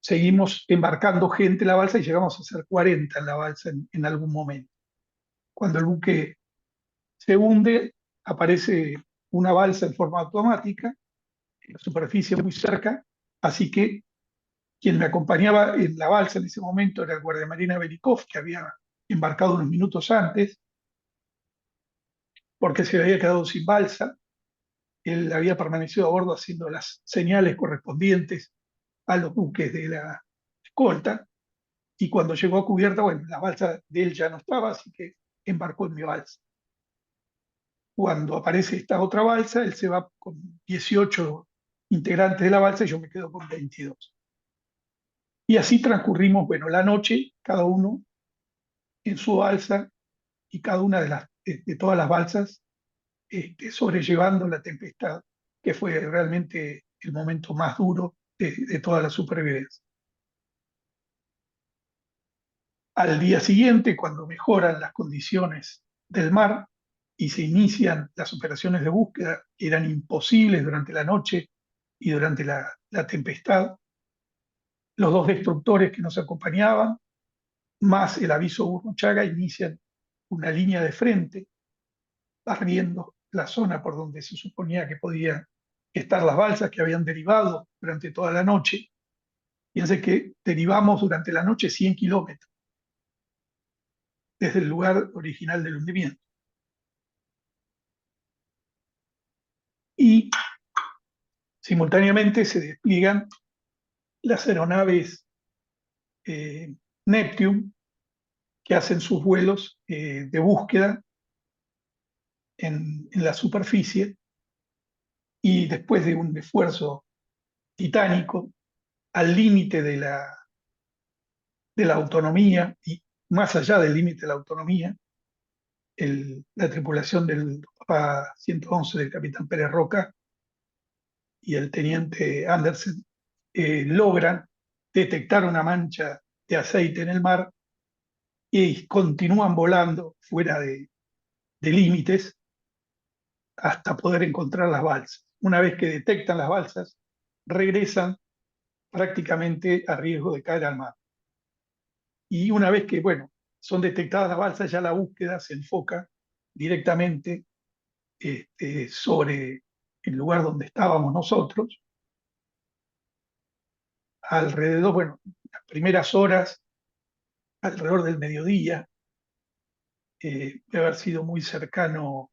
seguimos embarcando gente en la balsa y llegamos a ser 40 en la balsa en algún momento. Cuando el buque se hunde, aparece una balsa en forma automática, en la superficie muy cerca, así que quien me acompañaba en la balsa en ese momento era el guardiamarina Belikov, que había embarcado unos minutos antes, porque se había quedado sin balsa. Él había permanecido a bordo haciendo las señales correspondientes a los buques de la escolta, y cuando llegó a cubierta, bueno, la balsa de él ya no estaba, así que embarcó en mi balsa. Cuando aparece esta otra balsa, él se va con 18 integrantes de la balsa y yo me quedo con 22. Y así transcurrimos, bueno, la noche, cada uno en su balsa y cada una de todas las balsas sobrellevando la tempestad, que fue realmente el momento más duro de toda la supervivencia. Al día siguiente, cuando mejoran las condiciones del mar y se inician las operaciones de búsqueda, que eran imposibles durante la noche y durante la tempestad, los dos destructores que nos acompañaban, más el aviso Burruchaga, inician una línea de frente, barriendo la zona por donde se suponía que podían estar las balsas que habían derivado durante toda la noche. Fíjense que derivamos durante la noche 100 kilómetros desde el lugar original del hundimiento. Y simultáneamente se despliegan las aeronaves Neptune, que hacen sus vuelos de búsqueda en la superficie, y después de un esfuerzo titánico al límite de la autonomía y más allá del límite de la autonomía, la tripulación del Papa 111 del capitán Pérez Roca y el teniente Andersen logran detectar una mancha de aceite en el mar y continúan volando fuera de límites hasta poder encontrar las balsas. Una vez que detectan las balsas, regresan prácticamente a riesgo de caer al mar. Y una vez que, bueno, son detectadas las balsas, ya la búsqueda se enfoca directamente sobre el lugar donde estábamos nosotros. Alrededor, bueno, las primeras horas, alrededor del mediodía, debe haber sido muy cercano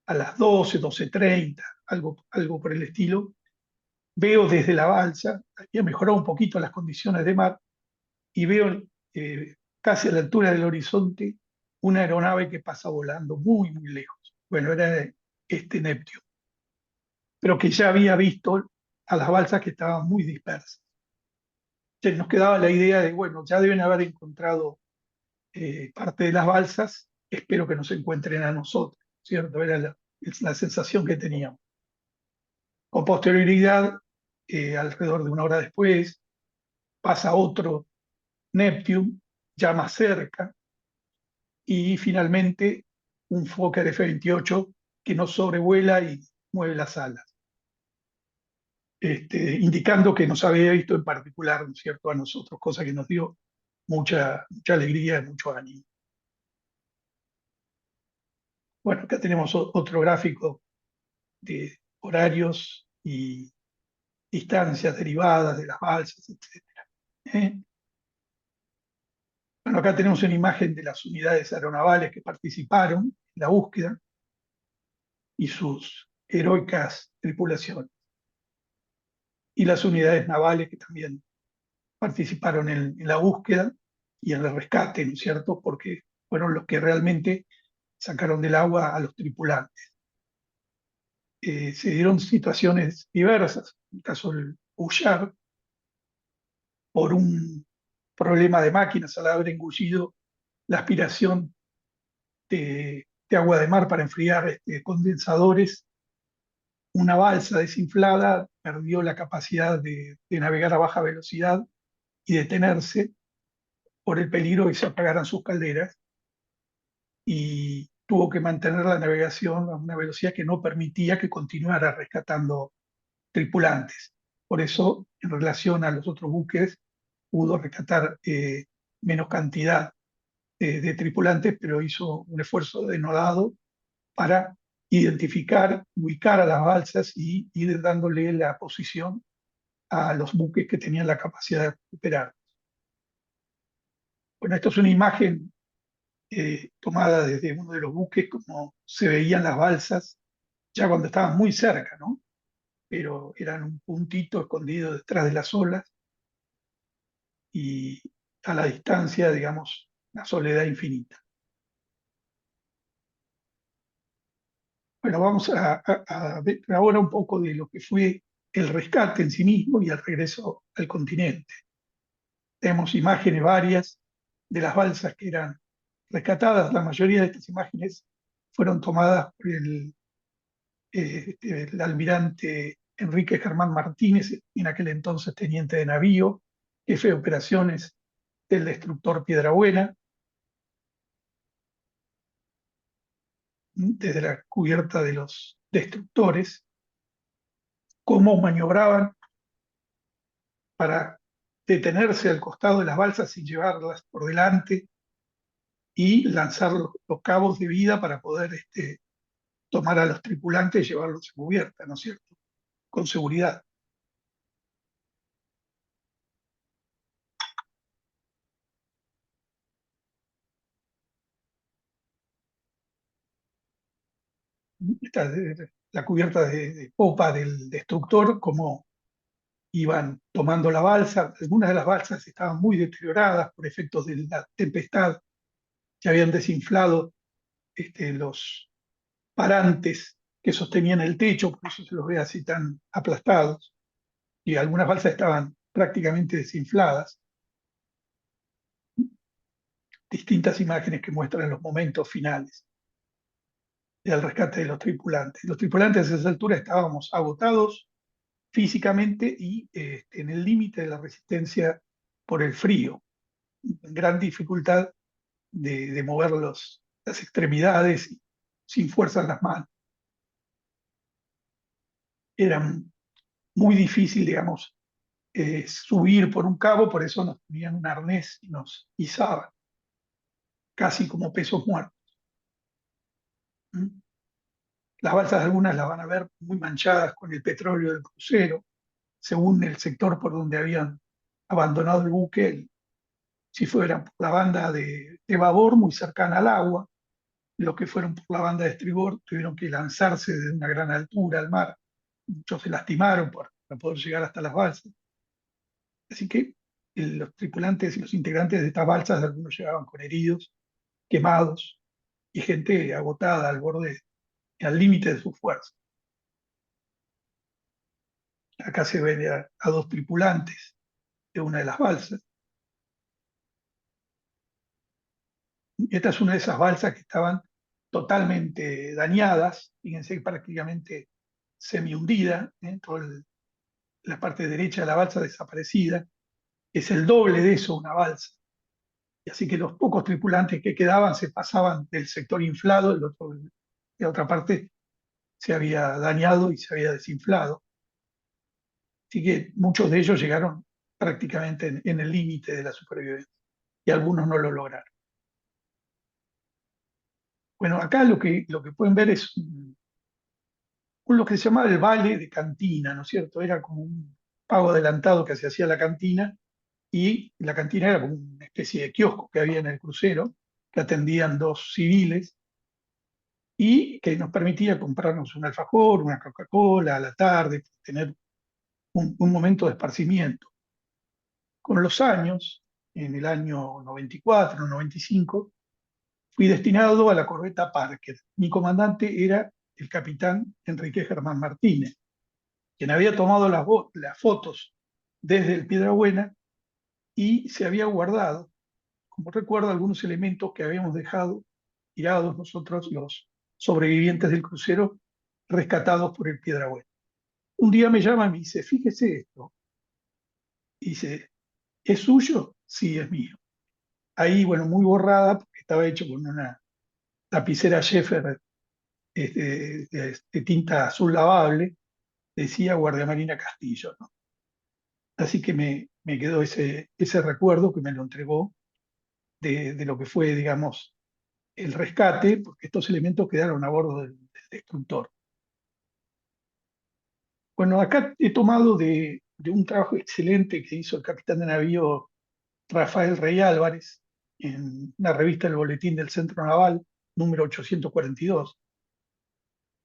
a las 12, 12:30, algo por el estilo. Veo desde la balsa, había mejorado un poquito las condiciones de mar, y veo casi a la altura del horizonte una aeronave que pasa volando muy, muy lejos. Bueno, era este Neptune, pero que ya había visto a las balsas que estaban muy dispersas. Entonces nos quedaba la idea de, bueno, ya deben haber encontrado parte de las balsas, espero que nos encuentren a nosotros, ¿cierto? Era la sensación que teníamos. Con posterioridad, alrededor de una hora después, pasa otro Neptune, ya más cerca, y finalmente un Fokker F-28 que nos sobrevuela y mueve las alas, indicando que nos había visto en particular, ¿no es cierto?, a nosotros, cosa que nos dio mucha alegría y mucho ánimo. Bueno, acá tenemos otro gráfico de horarios y distancias derivadas de las balsas, etc. Bueno, acá tenemos una imagen de las unidades aeronavales que participaron en la búsqueda y sus heroicas tripulaciones, y las unidades navales que también participaron en la búsqueda y en el rescate, ¿no es cierto?, porque fueron los que realmente sacaron del agua a los tripulantes. Se dieron situaciones diversas. En el caso del Uyar, por un problema de máquinas al haber engullido la aspiración de agua de mar para enfriar condensadores, una balsa desinflada perdió la capacidad de navegar a baja velocidad y detenerse por el peligro de que se apagaran sus calderas, y tuvo que mantener la navegación a una velocidad que no permitía que continuara rescatando tripulantes. Por eso, en relación a los otros buques, pudo rescatar menos cantidad de tripulantes, pero hizo un esfuerzo denodado para identificar, ubicar a las balsas y ir dándole la posición a los buques que tenían la capacidad de recuperar. Bueno, esto es una imagen tomada desde uno de los buques, como se veían las balsas ya cuando estaban muy cerca, ¿no? Pero eran un puntito escondido detrás de las olas y a la distancia, digamos, la soledad infinita. Bueno, vamos a ver ahora un poco de lo que fue el rescate en sí mismo y el regreso al continente. Tenemos imágenes varias de las balsas que eran rescatadas. La mayoría de estas imágenes fueron tomadas por el almirante Enrique Germán Martínez, en aquel entonces teniente de navío, jefe de operaciones del destructor Piedrabuena, desde la cubierta de los destructores, cómo maniobraban para detenerse al costado de las balsas sin llevarlas por delante y lanzar los cabos de vida para poder tomar a los tripulantes y llevarlos a cubierta, ¿no es cierto? Con seguridad. Esta es la cubierta de popa del destructor, como iban tomando la balsa. Algunas de las balsas estaban muy deterioradas por efectos de la tempestad, que habían desinflado los parantes que sostenían el techo, por eso se los ve así tan aplastados. Y algunas balsas estaban prácticamente desinfladas. Distintas imágenes que muestran los momentos finales del rescate de los tripulantes. Los tripulantes a esa altura estábamos agotados físicamente y en el límite de la resistencia por el frío, en gran dificultad de mover las extremidades sin fuerza en las manos. Era muy difícil, digamos, subir por un cabo, por eso nos ponían un arnés y nos izaban, casi como pesos muertos. ¿Mm? Las balsas algunas las van a ver muy manchadas con el petróleo del crucero, según el sector por donde habían abandonado el buque. Si fueran por la banda de babor, muy cercana al agua, los que fueron por la banda de estribor tuvieron que lanzarse de una gran altura al mar. Muchos se lastimaron para poder llegar hasta las balsas. Así que los tripulantes y los integrantes de estas balsas, algunos llegaban con heridos, quemados y gente agotada al borde, al límite de su fuerza. Acá se ve a dos tripulantes de una de las balsas. Esta es una de esas balsas que estaban totalmente dañadas, fíjense, prácticamente semi hundida, la parte derecha de la balsa desaparecida, es el doble de eso una balsa. Y así que los pocos tripulantes que quedaban se pasaban del sector inflado, la otra parte se había dañado y se había desinflado. Así que muchos de ellos llegaron prácticamente en el límite de la supervivencia y algunos no lo lograron. Bueno, acá lo que pueden ver es lo que se llamaba el vale de cantina, ¿no es cierto? Era como un pago adelantado que se hacía a la cantina y la cantina era como una especie de kiosco que había en el crucero, que atendían dos civiles y que nos permitía comprarnos un alfajor, una Coca-Cola a la tarde, tener un momento de esparcimiento. Con los años, en el año 94, 95, fui destinado a la corbeta Parker. Mi comandante era el capitán Enrique Germán Martínez, quien había tomado las fotos desde el Piedrabuena y se había guardado, como recuerdo, algunos elementos que habíamos dejado tirados nosotros, los sobrevivientes del crucero, rescatados por el Piedrabuena. Un día me llama y me dice, fíjese esto. Y dice, ¿es suyo? Sí, es mío. Ahí, bueno, muy borrada, porque estaba hecho con lapicera Sheffer de tinta azul lavable, decía Guardia Marina Castillo, ¿no? Así que me quedó ese recuerdo que me lo entregó de lo que fue, digamos, el rescate, porque estos elementos quedaron a bordo del destructor. Bueno, acá he tomado de un trabajo excelente que hizo el capitán de navío Rafael Rey Álvarez en una revista del Boletín del Centro Naval, número 842,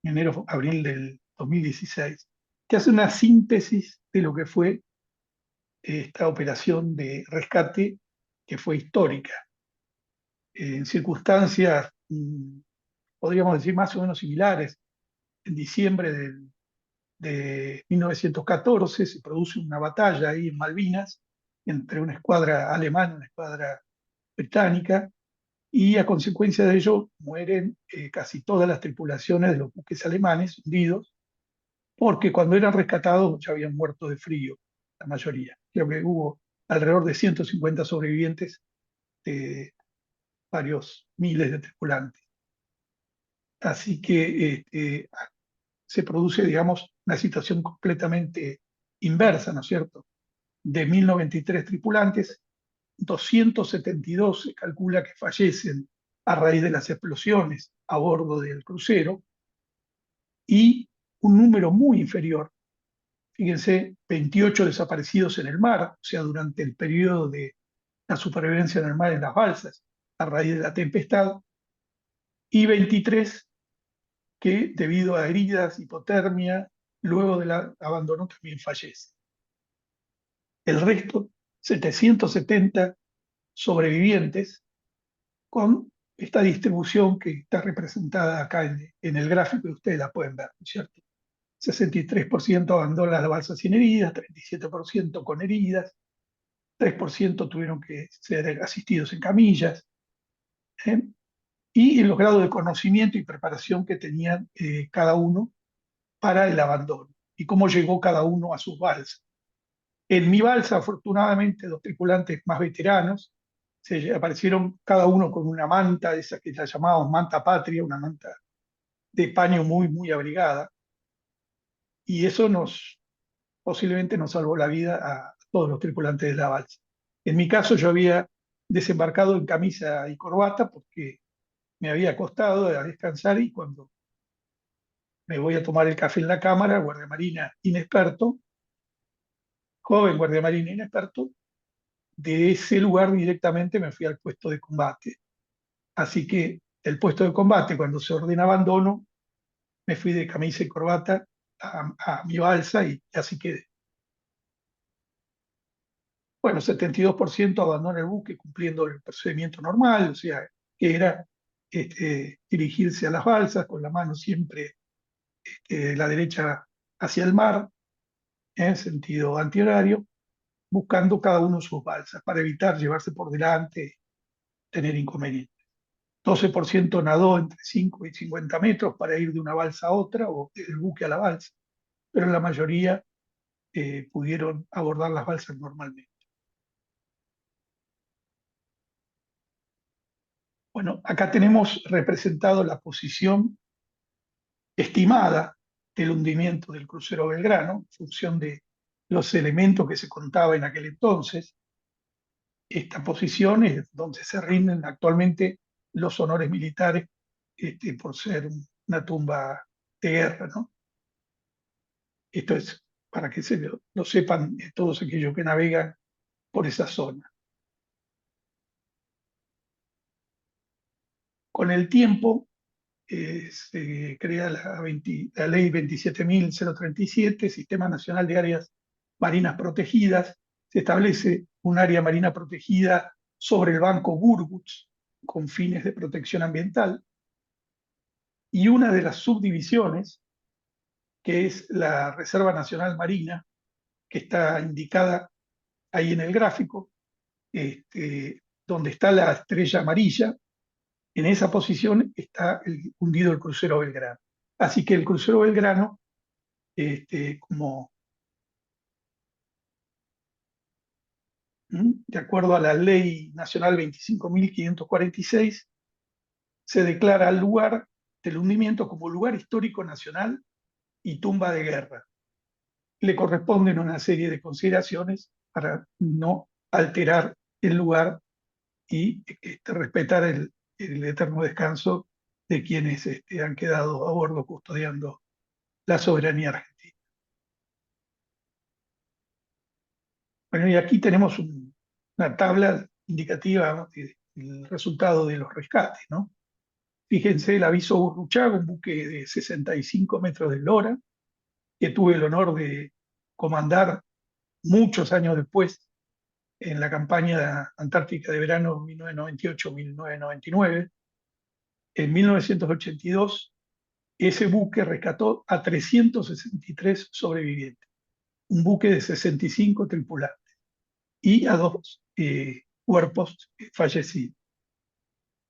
en enero-abril del 2016, que hace una síntesis de lo que fue esta operación de rescate que fue histórica, en circunstancias, podríamos decir, más o menos similares. En diciembre de 1914 se produce una batalla ahí en Malvinas entre una escuadra alemana y una escuadra británica, y a consecuencia de ello mueren casi todas las tripulaciones de los buques alemanes hundidos, porque cuando eran rescatados ya habían muerto de frío, la mayoría. Creo que hubo alrededor de 150 sobrevivientes de varios miles de tripulantes. Así que se produce, digamos, una situación completamente inversa, ¿no es cierto? De 1093 tripulantes, 272 se calcula que fallecen a raíz de las explosiones a bordo del crucero, y un número muy inferior, fíjense, 28 desaparecidos en el mar, o sea, durante el periodo de la supervivencia en el mar en las balsas, a raíz de la tempestad, y 23 que debido a heridas, hipotermia, luego del abandono también fallecen. El resto, 770 sobrevivientes, con esta distribución que está representada acá en el gráfico, y ustedes la pueden ver, ¿no es cierto? 63% abandonó las balsas sin heridas, 37% con heridas, 3% tuvieron que ser asistidos en camillas, ¿eh? Y en los grados de conocimiento y preparación que tenían cada uno para el abandono y cómo llegó cada uno a sus balsas. En mi balsa, afortunadamente, los tripulantes más veteranos aparecieron cada uno con una manta, esa que la llamábamos manta patria, una manta de paño muy, muy abrigada, y eso posiblemente nos salvó la vida a todos los tripulantes de la balsa. En mi caso, yo había desembarcado en camisa y corbata porque me había acostado a descansar, y cuando me voy a tomar el café en la cámara, guardia marina inexperto, joven guardia marina inexperto, de ese lugar directamente me fui al puesto de combate. Así que del puesto de combate, cuando se ordena abandono, me fui de camisa y corbata a mi balsa y así quedé. Bueno, 72% abandona el buque cumpliendo el procedimiento normal, o sea, que era dirigirse a las balsas con la mano siempre la derecha hacia el mar, en sentido antihorario, buscando cada uno sus balsas para evitar llevarse por delante, tener inconvenientes. 12% nadó entre 5 y 50 metros para ir de una balsa a otra o del buque a la balsa, pero la mayoría pudieron abordar las balsas normalmente. Bueno, acá tenemos representado la posición estimada del hundimiento del crucero Belgrano, en función de los elementos que se contaba en aquel entonces. Esta posición es donde se rinden actualmente los honores militares, por ser una tumba de guerra, ¿no? Esto es para que lo sepan todos aquellos que navegan por esa zona. Con el tiempo se crea la ley 27.037, Sistema Nacional de Áreas Marinas Protegidas. Se establece un área marina protegida sobre el Banco Burgutz con fines de protección ambiental, y una de las subdivisiones, que es la Reserva Nacional Marina, que está indicada ahí en el gráfico, donde está la estrella amarilla. En esa posición está hundido el crucero Belgrano. Así que el crucero Belgrano, como de acuerdo a la ley nacional 25.546, se declara al lugar del hundimiento como lugar histórico nacional y tumba de guerra. Le corresponden una serie de consideraciones para no alterar el lugar y respetar el eterno descanso de quienes han quedado a bordo custodiando la soberanía argentina. Bueno, y aquí tenemos una tabla indicativa del resultado de los rescates, ¿no? Fíjense el aviso Burruchaga, un buque de 65 metros de eslora, que tuve el honor de comandar muchos años después en la campaña antártica de verano 1998-1999. En 1982, ese buque rescató a 363 sobrevivientes, un buque de 65 tripulantes y a dos cuerpos fallecidos.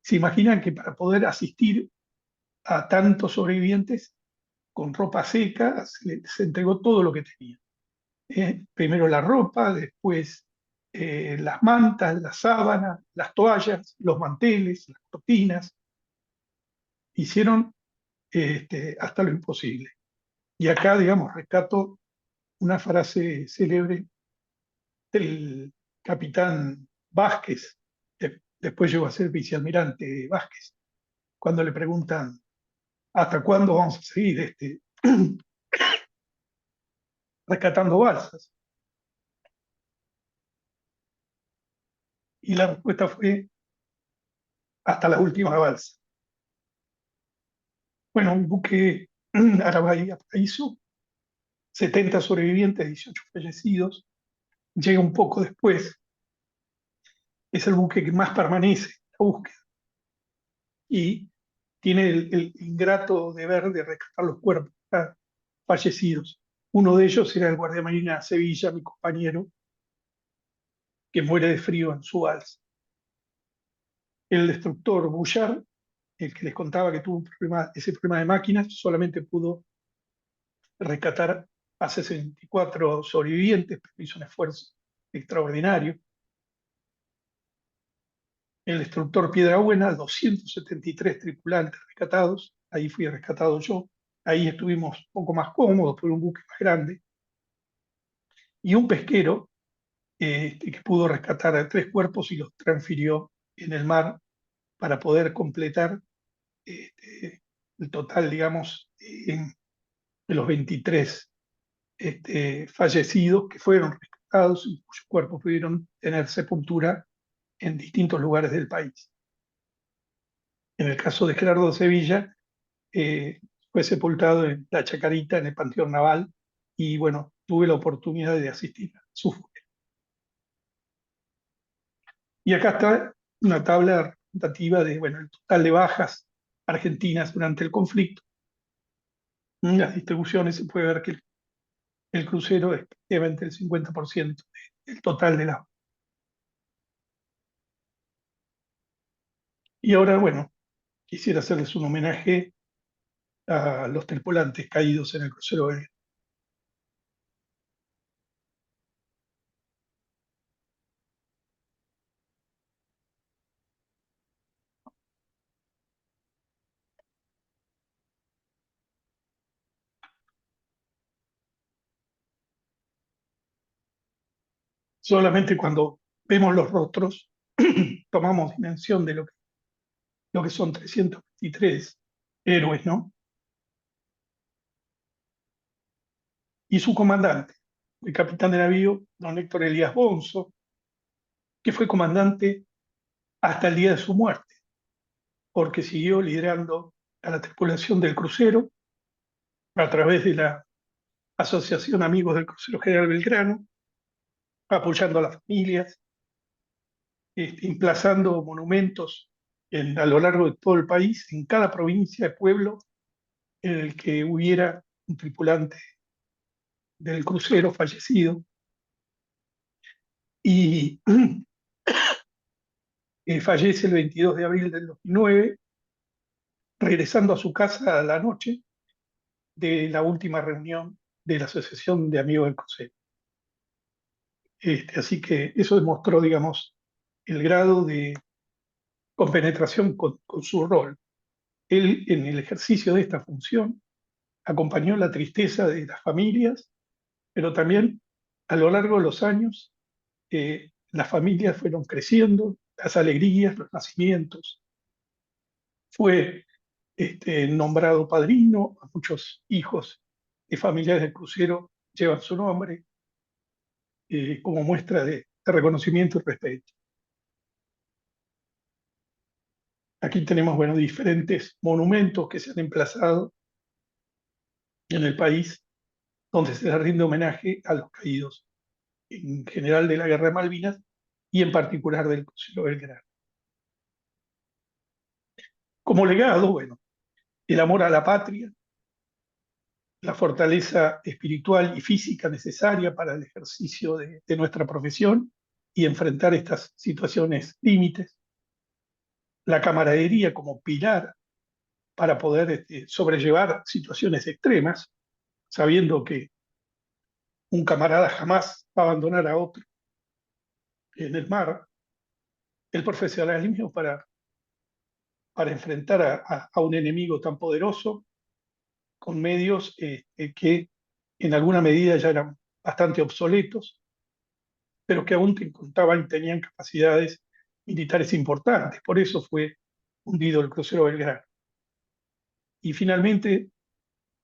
Se imaginan que para poder asistir a tantos sobrevivientes, con ropa seca, se entregó todo lo que tenía. Primero la ropa, después las mantas, las sábanas, las toallas, los manteles, las cortinas. Hicieron hasta lo imposible. Y acá, digamos, rescato una frase célebre del capitán Vázquez, después llegó a ser vicealmirante Vázquez, cuando le preguntan, ¿hasta cuándo vamos a seguir rescatando balsas? Y la respuesta fue, hasta la última balsa. Bueno, un buque Arabay Paraíso, 70 sobrevivientes, 18 fallecidos, llega un poco después, es el buque que más permanece en la búsqueda y tiene el ingrato deber de rescatar los cuerpos fallecidos. Uno de ellos era el guardiamarina Sevilla, mi compañero, que muere de frío en su balsa. El destructor Bouchard, el que les contaba que tuvo ese problema de máquinas, solamente pudo rescatar a 64 sobrevivientes, pero hizo un esfuerzo extraordinario. El destructor Piedrabuena, 273 tripulantes rescatados, ahí fui rescatado yo, ahí estuvimos un poco más cómodos por un buque más grande, y un pesquero que pudo rescatar a 3 cuerpos y los transfirió en el mar para poder completar el total, digamos, de los 23 fallecidos que fueron rescatados y cuyos cuerpos pudieron tener sepultura en distintos lugares del país. En el caso de Gerardo Sevilla, fue sepultado en La Chacarita, en el Panteón Naval, y bueno, tuve la oportunidad de asistir a su funeral. Y acá está una tabla representativa de, bueno, el total de bajas argentinas durante el conflicto. En las distribuciones se puede ver que el crucero es prácticamente el 50% del total de la. Y ahora, bueno, quisiera hacerles un homenaje a los tripulantes caídos en el crucero Belgrano. Solamente cuando vemos los rostros tomamos dimensión de lo que son 323 héroes, ¿no? Y su comandante, el capitán de navío, don Héctor Elías Bonzo, que fue comandante hasta el día de su muerte, porque siguió liderando a la tripulación del crucero a través de la Asociación Amigos del Crucero General Belgrano, apoyando a las familias, emplazando monumentos a lo largo de todo el país, en cada provincia y pueblo en el que hubiera un tripulante del crucero fallecido. Y fallece el 22 de abril del 2009, regresando a su casa a la noche de la última reunión de la Asociación de Amigos del Crucero. Así que eso demostró, digamos, el grado de compenetración con su rol. Él, en el ejercicio de esta función, acompañó la tristeza de las familias, pero también a lo largo de los años las familias fueron creciendo, las alegrías, los nacimientos. Fue nombrado padrino, a muchos hijos y familiares del crucero llevan su nombre como muestra de reconocimiento y respeto. Aquí tenemos, bueno, diferentes monumentos que se han emplazado en el país donde se le rinde homenaje a los caídos en general de la Guerra de Malvinas y en particular del crucero Belgrano. Como legado, bueno, el amor a la patria, la fortaleza espiritual y física necesaria para el ejercicio de nuestra profesión y enfrentar estas situaciones límites, la camaradería como pilar para poder sobrellevar situaciones extremas, sabiendo que un camarada jamás va a abandonar a otro en el mar, el profesionalismo para enfrentar a un enemigo tan poderoso con medios que en alguna medida ya eran bastante obsoletos, pero que aún contaban y tenían capacidades militares importantes. Por eso fue hundido el crucero Belgrano. Y finalmente,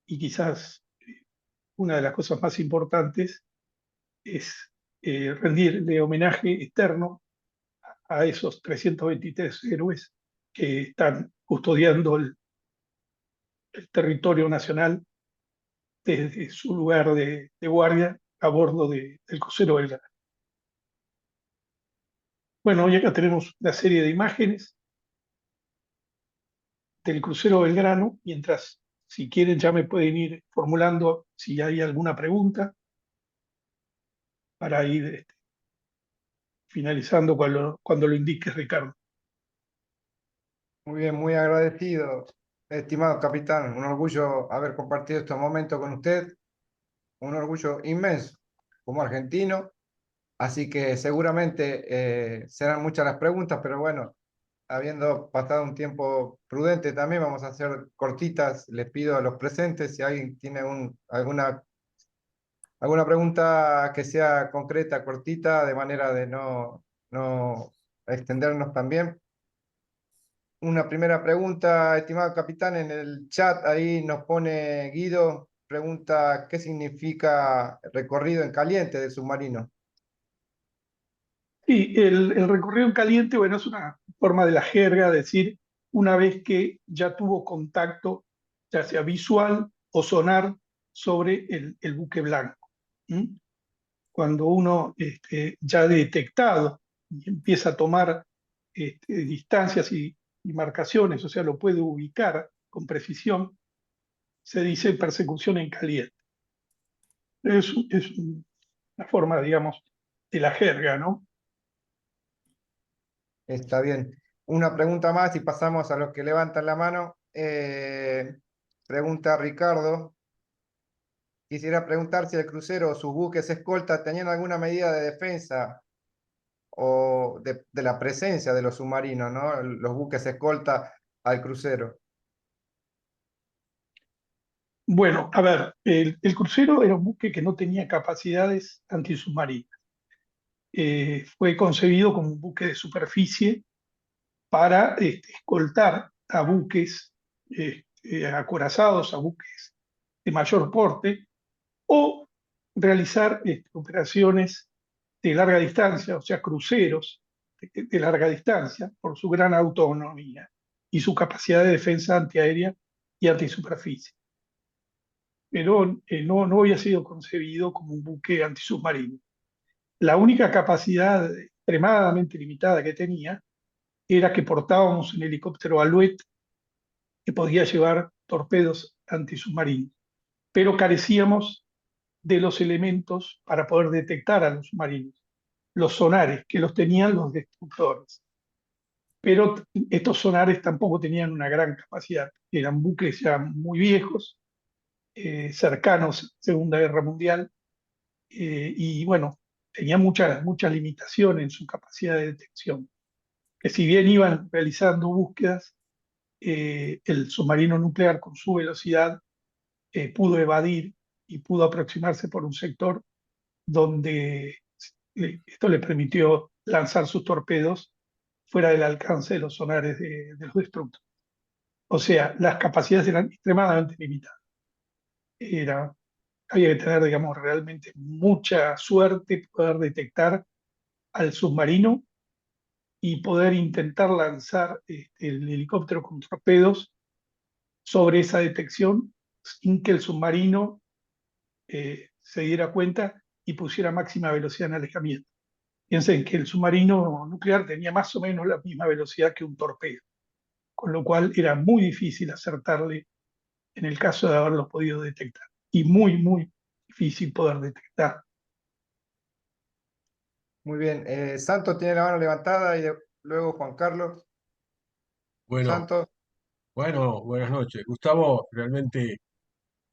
y quizás una de las cosas más importantes, es rendirle homenaje eterno a esos 323 héroes que están custodiando el territorio nacional desde su lugar de guardia a bordo del crucero Belgrano. Bueno, hoy acá tenemos una serie de imágenes del crucero Belgrano, mientras si quieren ya me pueden ir formulando si hay alguna pregunta para ir finalizando cuando lo indique Ricardo. Muy bien, muy agradecido, estimado capitán. Un orgullo haber compartido estos momentos con usted, un orgullo inmenso como argentino. Así que seguramente serán muchas las preguntas, pero bueno, habiendo pasado un tiempo prudente también, vamos a hacer cortitas. Les pido a los presentes si alguien tiene alguna pregunta que sea concreta, cortita, de manera de no extendernos también. Una primera pregunta, estimado capitán, en el chat ahí nos pone Guido, pregunta ¿qué significa recorrido en caliente del submarino? Y el recorrido en caliente, bueno, es una forma de la jerga, decir, una vez que ya tuvo contacto, ya sea visual o sonar, sobre el buque blanco. ¿Mm? Cuando uno ya ha detectado y empieza a tomar distancias y marcaciones, o sea, lo puede ubicar con precisión, se dice persecución en caliente. Es una forma, digamos, de la jerga, ¿no? Está bien. Una pregunta más y pasamos a los que levantan la mano. Pregunta Ricardo. Quisiera preguntar si el crucero o sus buques escolta tenían alguna medida de defensa o de la presencia de los submarinos, ¿no? Los buques escolta al crucero. Bueno, a ver, el crucero era un buque que no tenía capacidades antisubmarinas. Fue concebido como un buque de superficie para escoltar a buques acorazados, a buques de mayor porte, o realizar operaciones de larga distancia, o sea, cruceros de larga distancia, por su gran autonomía y su capacidad de defensa antiaérea y antisuperficie. Pero no había sido concebido como un buque antisubmarino. La única capacidad extremadamente limitada que tenía era que portábamos un helicóptero Alouette que podía llevar torpedos antisubmarinos, pero carecíamos de los elementos para poder detectar a los submarinos, los sonares que los tenían los destructores. Pero estos sonares tampoco tenían una gran capacidad, eran buques ya muy viejos, cercanos a la Segunda Guerra Mundial, y bueno, tenía muchas limitaciones en su capacidad de detección, que si bien iban realizando búsquedas, el submarino nuclear con su velocidad pudo evadir y pudo aproximarse por un sector donde esto le permitió lanzar sus torpedos fuera del alcance de los sonares de los destructores. O sea, las capacidades eran extremadamente limitadas. Era, había que tener, digamos, realmente mucha suerte, poder detectar al submarino y poder intentar lanzar el helicóptero con torpedos sobre esa detección sin que el submarino se diera cuenta y pusiera máxima velocidad en alejamiento. Piensen que el submarino nuclear tenía más o menos la misma velocidad que un torpedo, con lo cual era muy difícil acertarle en el caso de haberlo podido detectar. Y muy, muy difícil poder detectar. Muy bien. Santos tiene la mano levantada y luego Juan Carlos. Bueno, Santos, bueno, buenas noches. Gustavo, realmente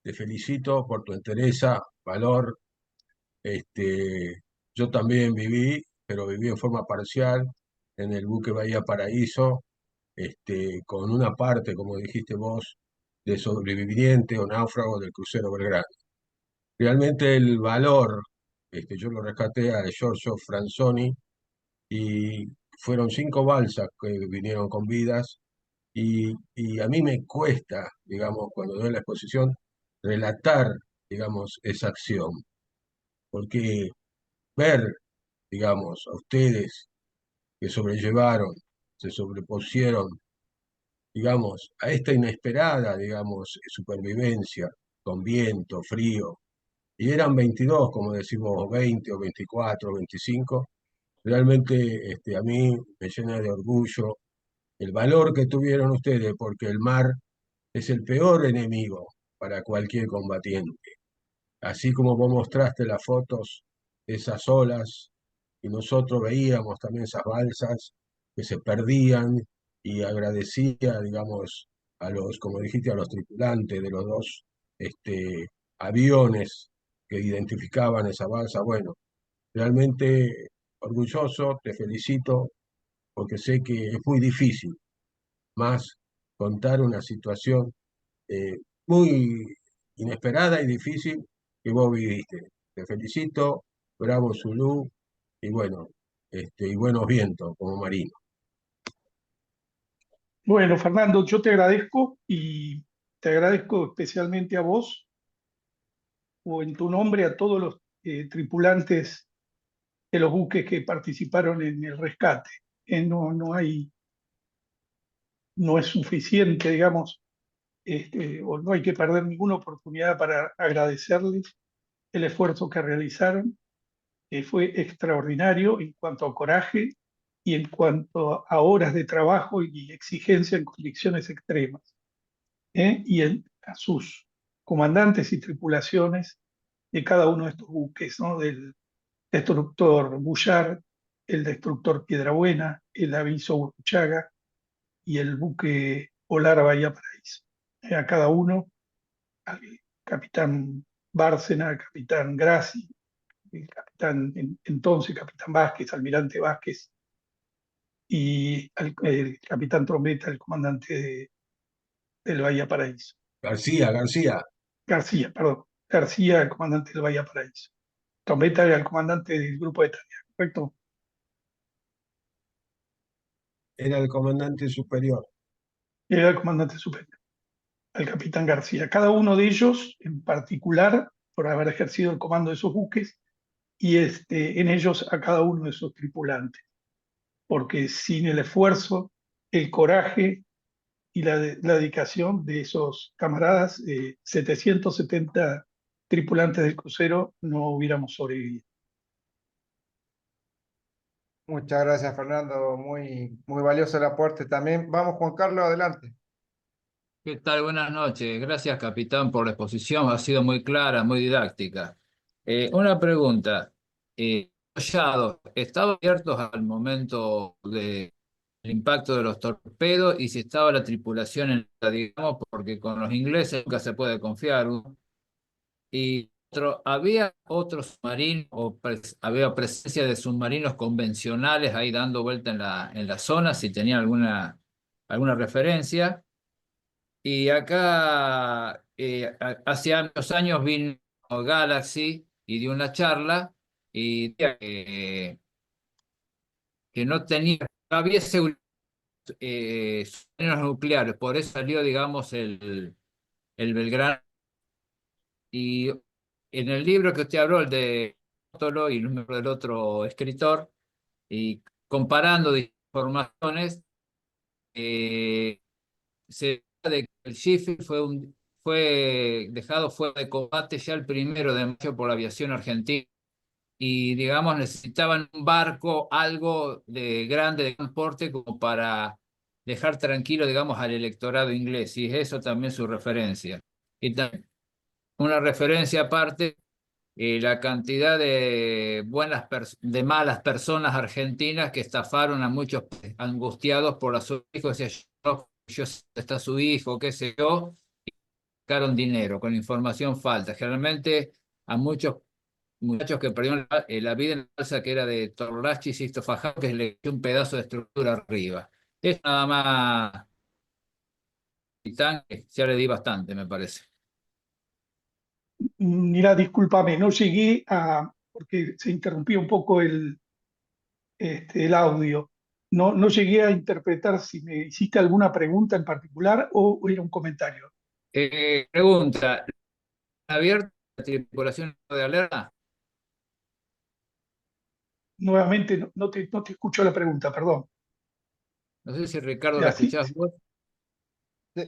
te felicito por tu entereza, valor. Yo también viví, pero viví en forma parcial en el buque Bahía Paraíso, con una parte, como dijiste vos, de sobreviviente o náufrago del crucero Belgrano. Realmente el valor, yo lo rescaté a Giorgio Franzoni y fueron 5 balsas que vinieron con vidas. Y a mí me cuesta, digamos, cuando doy la exposición, relatar, digamos, esa acción, porque ver, digamos, a ustedes que sobrellevaron, se sobrepusieron, digamos, a esta inesperada, digamos, supervivencia, con viento, frío, y eran 22, como decimos, o 20, o 24, o 25, realmente a mí me llena de orgullo el valor que tuvieron ustedes, porque el mar es el peor enemigo para cualquier combatiente. Así como vos mostraste las fotos, esas olas, y nosotros veíamos también esas balsas que se perdían y agradecía, digamos, a los, como dijiste, a los tripulantes de los dos aviones que identificaban esa balsa. Bueno, realmente orgulloso, te felicito, porque sé que es muy difícil más contar una situación eh, muy inesperada y difícil que vos viviste. Te felicito, bravo Zulú, y bueno, y buenos vientos como marino. Bueno, Fernando, yo te agradezco y te agradezco especialmente a vos o en tu nombre a todos los tripulantes de los buques que participaron en el rescate. No hay, no es suficiente, digamos, o no hay que perder ninguna oportunidad para agradecerles el esfuerzo que realizaron. Fue extraordinario en cuanto a coraje y en cuanto a horas de trabajo y exigencia en condiciones extremas. A sus comandantes y tripulaciones de cada uno de estos buques, ¿no? Del destructor Bullard, el destructor Piedrabuena, el aviso Burruchaga y el buque Polar Bahía Paraíso. A cada uno, al capitán Bárcena, al capitán Grassi, el capitán, entonces capitán Vázquez, almirante Vázquez, y el capitán Trombetta, el comandante del Bahía Paraíso. García, García, García, perdón, García, el comandante del Bahía Paraíso. Trombetta era el comandante del grupo de tarea, ¿correcto? era el comandante superior. Era el comandante superior, el capitán García. Cada uno de ellos, en particular, por haber ejercido el comando de esos buques, y en ellos a cada uno de sus tripulantes, porque sin el esfuerzo, el coraje y la dedicación de esos camaradas, 770 tripulantes del crucero, no hubiéramos sobrevivido. muchas gracias, Fernando. Muy, muy valioso el aporte también. Vamos, Juan Carlos, adelante. ¿Qué tal? Buenas noches. Gracias, capitán, por la exposición. Ha sido muy clara, muy didáctica. Una pregunta. Collados, ¿estaban abiertos al momento del impacto de los torpedos y si estaba la tripulación en la, digamos, porque con los ingleses nunca se puede confiar, ¿no? Y ¿había otros submarinos o había presencia de submarinos convencionales ahí dando vuelta en la zona, si tenía alguna referencia? Y acá, hace unos años vino Galaxy y dio una charla y decía que no tenía, no había seguridad submarinos nucleares, por eso salió, digamos, el Belgrano. Y en el libro que usted habló, el de Tolo y el número del otro escritor, y comparando informaciones, eh, se habla de que el Sheffield fue dejado fuera de combate ya el 1 de mayo por la aviación argentina. Y, digamos, necesitaban un barco, algo de grande de transporte como para dejar tranquilo, digamos, al electorado inglés. Y es eso también su referencia. Y también una referencia aparte, la cantidad de de malas personas argentinas que estafaron a muchos angustiados por a su hijo, decía, yo está su hijo, qué sé yo, sacaron dinero con información falsa. Generalmente a muchos muchachos que perdieron la vida en la balsa que era de Torlachi y Sisto Faján, que le dio un pedazo de estructura arriba. Es nada más, Titán, ya le di bastante, me parece. Mira, discúlpame, no llegué porque se interrumpió un poco el audio. No llegué a interpretar si me hiciste alguna pregunta en particular o era un comentario. Pregunta, ¿abierta la tripulación de alerta? Nuevamente, no te escucho la pregunta, perdón. No sé si Ricardo la Así, escuchás vos.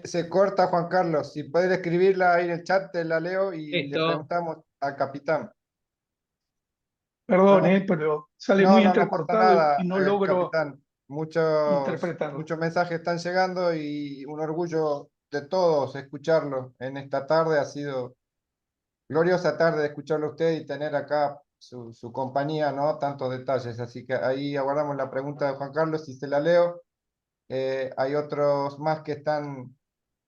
Se corta, Juan Carlos. Si puedes escribirla ahí en el chat, te la leo y le Listo. preguntamos al capitán. perdón, No, pero sale no, muy no, no pasa entrecortado y nada, no logro capitán. interpretarlo. Muchos mensajes están llegando y un orgullo de todos escucharlo en esta tarde. Ha sido gloriosa tarde de escucharlo a usted y tener acá su compañía, ¿no? Tantos detalles. Así que ahí aguardamos la pregunta de Juan Carlos y se la leo. Hay otros más que están,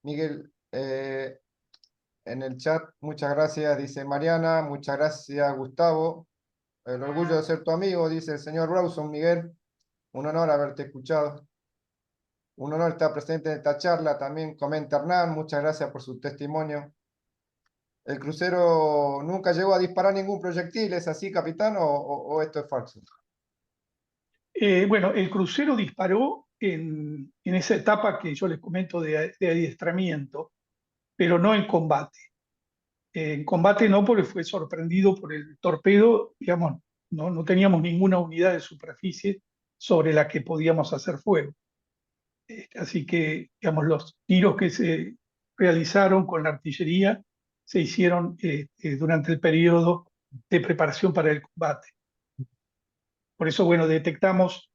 Miguel, en el chat. Muchas gracias, dice Mariana. Muchas gracias, Gustavo. El orgullo de ser tu amigo, dice el señor Rawson, Miguel. Un honor haberte escuchado. Un honor estar presente en esta charla. También comenta Hernán. Muchas gracias por su testimonio. ¿El crucero nunca llegó a disparar ningún proyectil? ¿Es así, capitán, o esto es falso? Bueno, el crucero disparó en esa etapa que yo les comento de adiestramiento, pero no en combate. En combate no, porque fue sorprendido por el torpedo, digamos, no teníamos ninguna unidad de superficie sobre la que podíamos hacer fuego. Así que, digamos, los tiros que se realizaron con la artillería se hicieron durante el periodo de preparación para el combate. Por eso, bueno, detectamos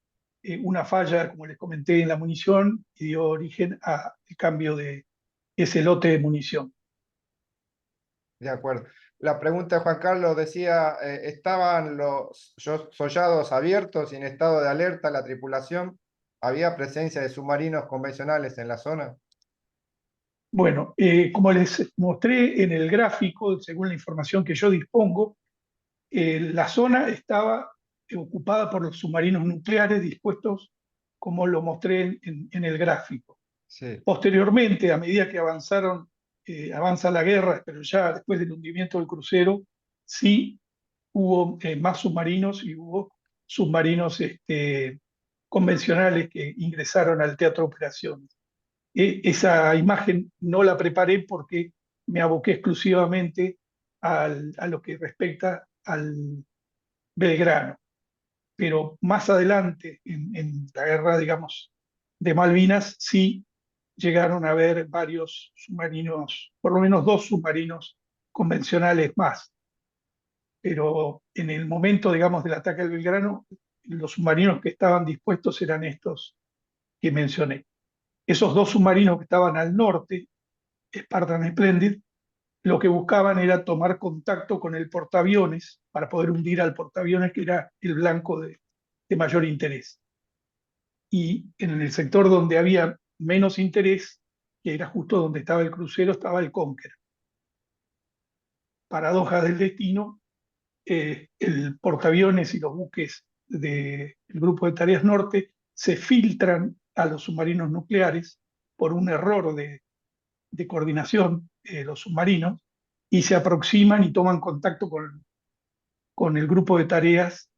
una falla, como les comenté, en la munición y dio origen al cambio de ese lote de munición. De acuerdo. La pregunta de Juan Carlos decía, ¿estaban los sollados abiertos y en estado de alerta la tripulación? ¿Había presencia de submarinos convencionales en la zona? Bueno, como les mostré en el gráfico, según la información que yo dispongo, la zona estaba ocupada por los submarinos nucleares dispuestos, como lo mostré en el gráfico. Sí, Posteriormente, a medida que avanza la guerra, pero ya después del hundimiento del crucero, sí hubo más submarinos y hubo submarinos convencionales que ingresaron al teatro de operaciones. Esa imagen no la preparé porque me aboqué exclusivamente a lo que respecta al Belgrano. Pero más adelante, en la guerra, digamos, de Malvinas, sí llegaron a haber varios submarinos, por lo menos 2 submarinos convencionales más. Pero en el momento, digamos, del ataque al Belgrano, los submarinos que estaban dispuestos eran estos que mencioné. Esos 2 submarinos que estaban al norte, Spartan y Splendid, lo que buscaban era tomar contacto con el portaaviones para poder hundir al portaaviones, que era el blanco de mayor interés. Y en el sector donde había menos interés, que era justo donde estaba el crucero, estaba el Conqueror. Paradoja del destino, el portaaviones y los buques del Grupo de Tareas Norte se filtran a los submarinos nucleares por un error de coordinación, los submarinos, y se aproximan y toman contacto con el grupo de tareas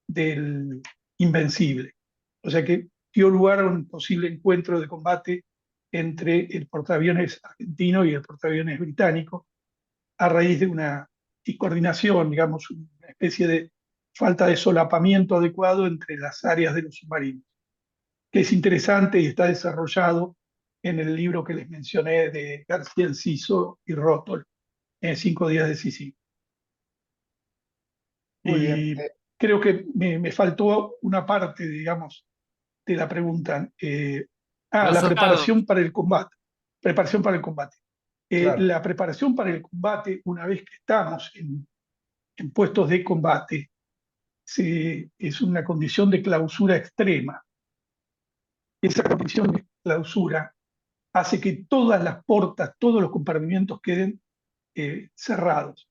del Invencible. O sea que dio lugar a un posible encuentro de combate entre el portaaviones argentino y el portaaviones británico a raíz de una coordinación, digamos, una especie de falta de solapamiento adecuado entre las áreas de los submarinos, que es interesante y está desarrollado en el libro que les mencioné de García Enciso y Rótol, en 5 días decisivo. Muy bien. Y creo que me faltó una parte, digamos, de la pregunta. Los La soldados, preparación para el combate. Preparación para el combate. Claro. La preparación para el combate, una vez que estamos en puestos de combate, es una condición de clausura extrema. Esa condición de clausura hace que todas las portas, todos los compartimientos queden cerrados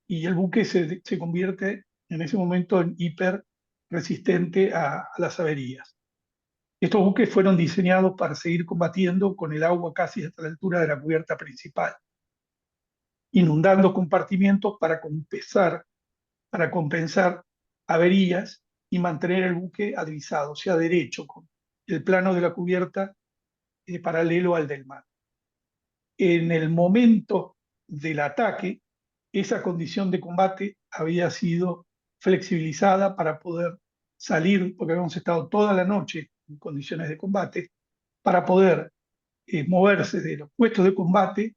y el buque se convierte en ese momento en hiper resistente a las averías. Estos buques fueron diseñados para seguir combatiendo con el agua casi hasta la altura de la cubierta principal, inundando compartimientos para compensar averías y mantener el buque advisado, o sea, derecho, con el plano de la cubierta paralelo al del mar. En el momento del ataque, esa condición de combate había sido flexibilizada para poder salir, porque habíamos estado toda la noche en condiciones de combate, para poder moverse de los puestos de combate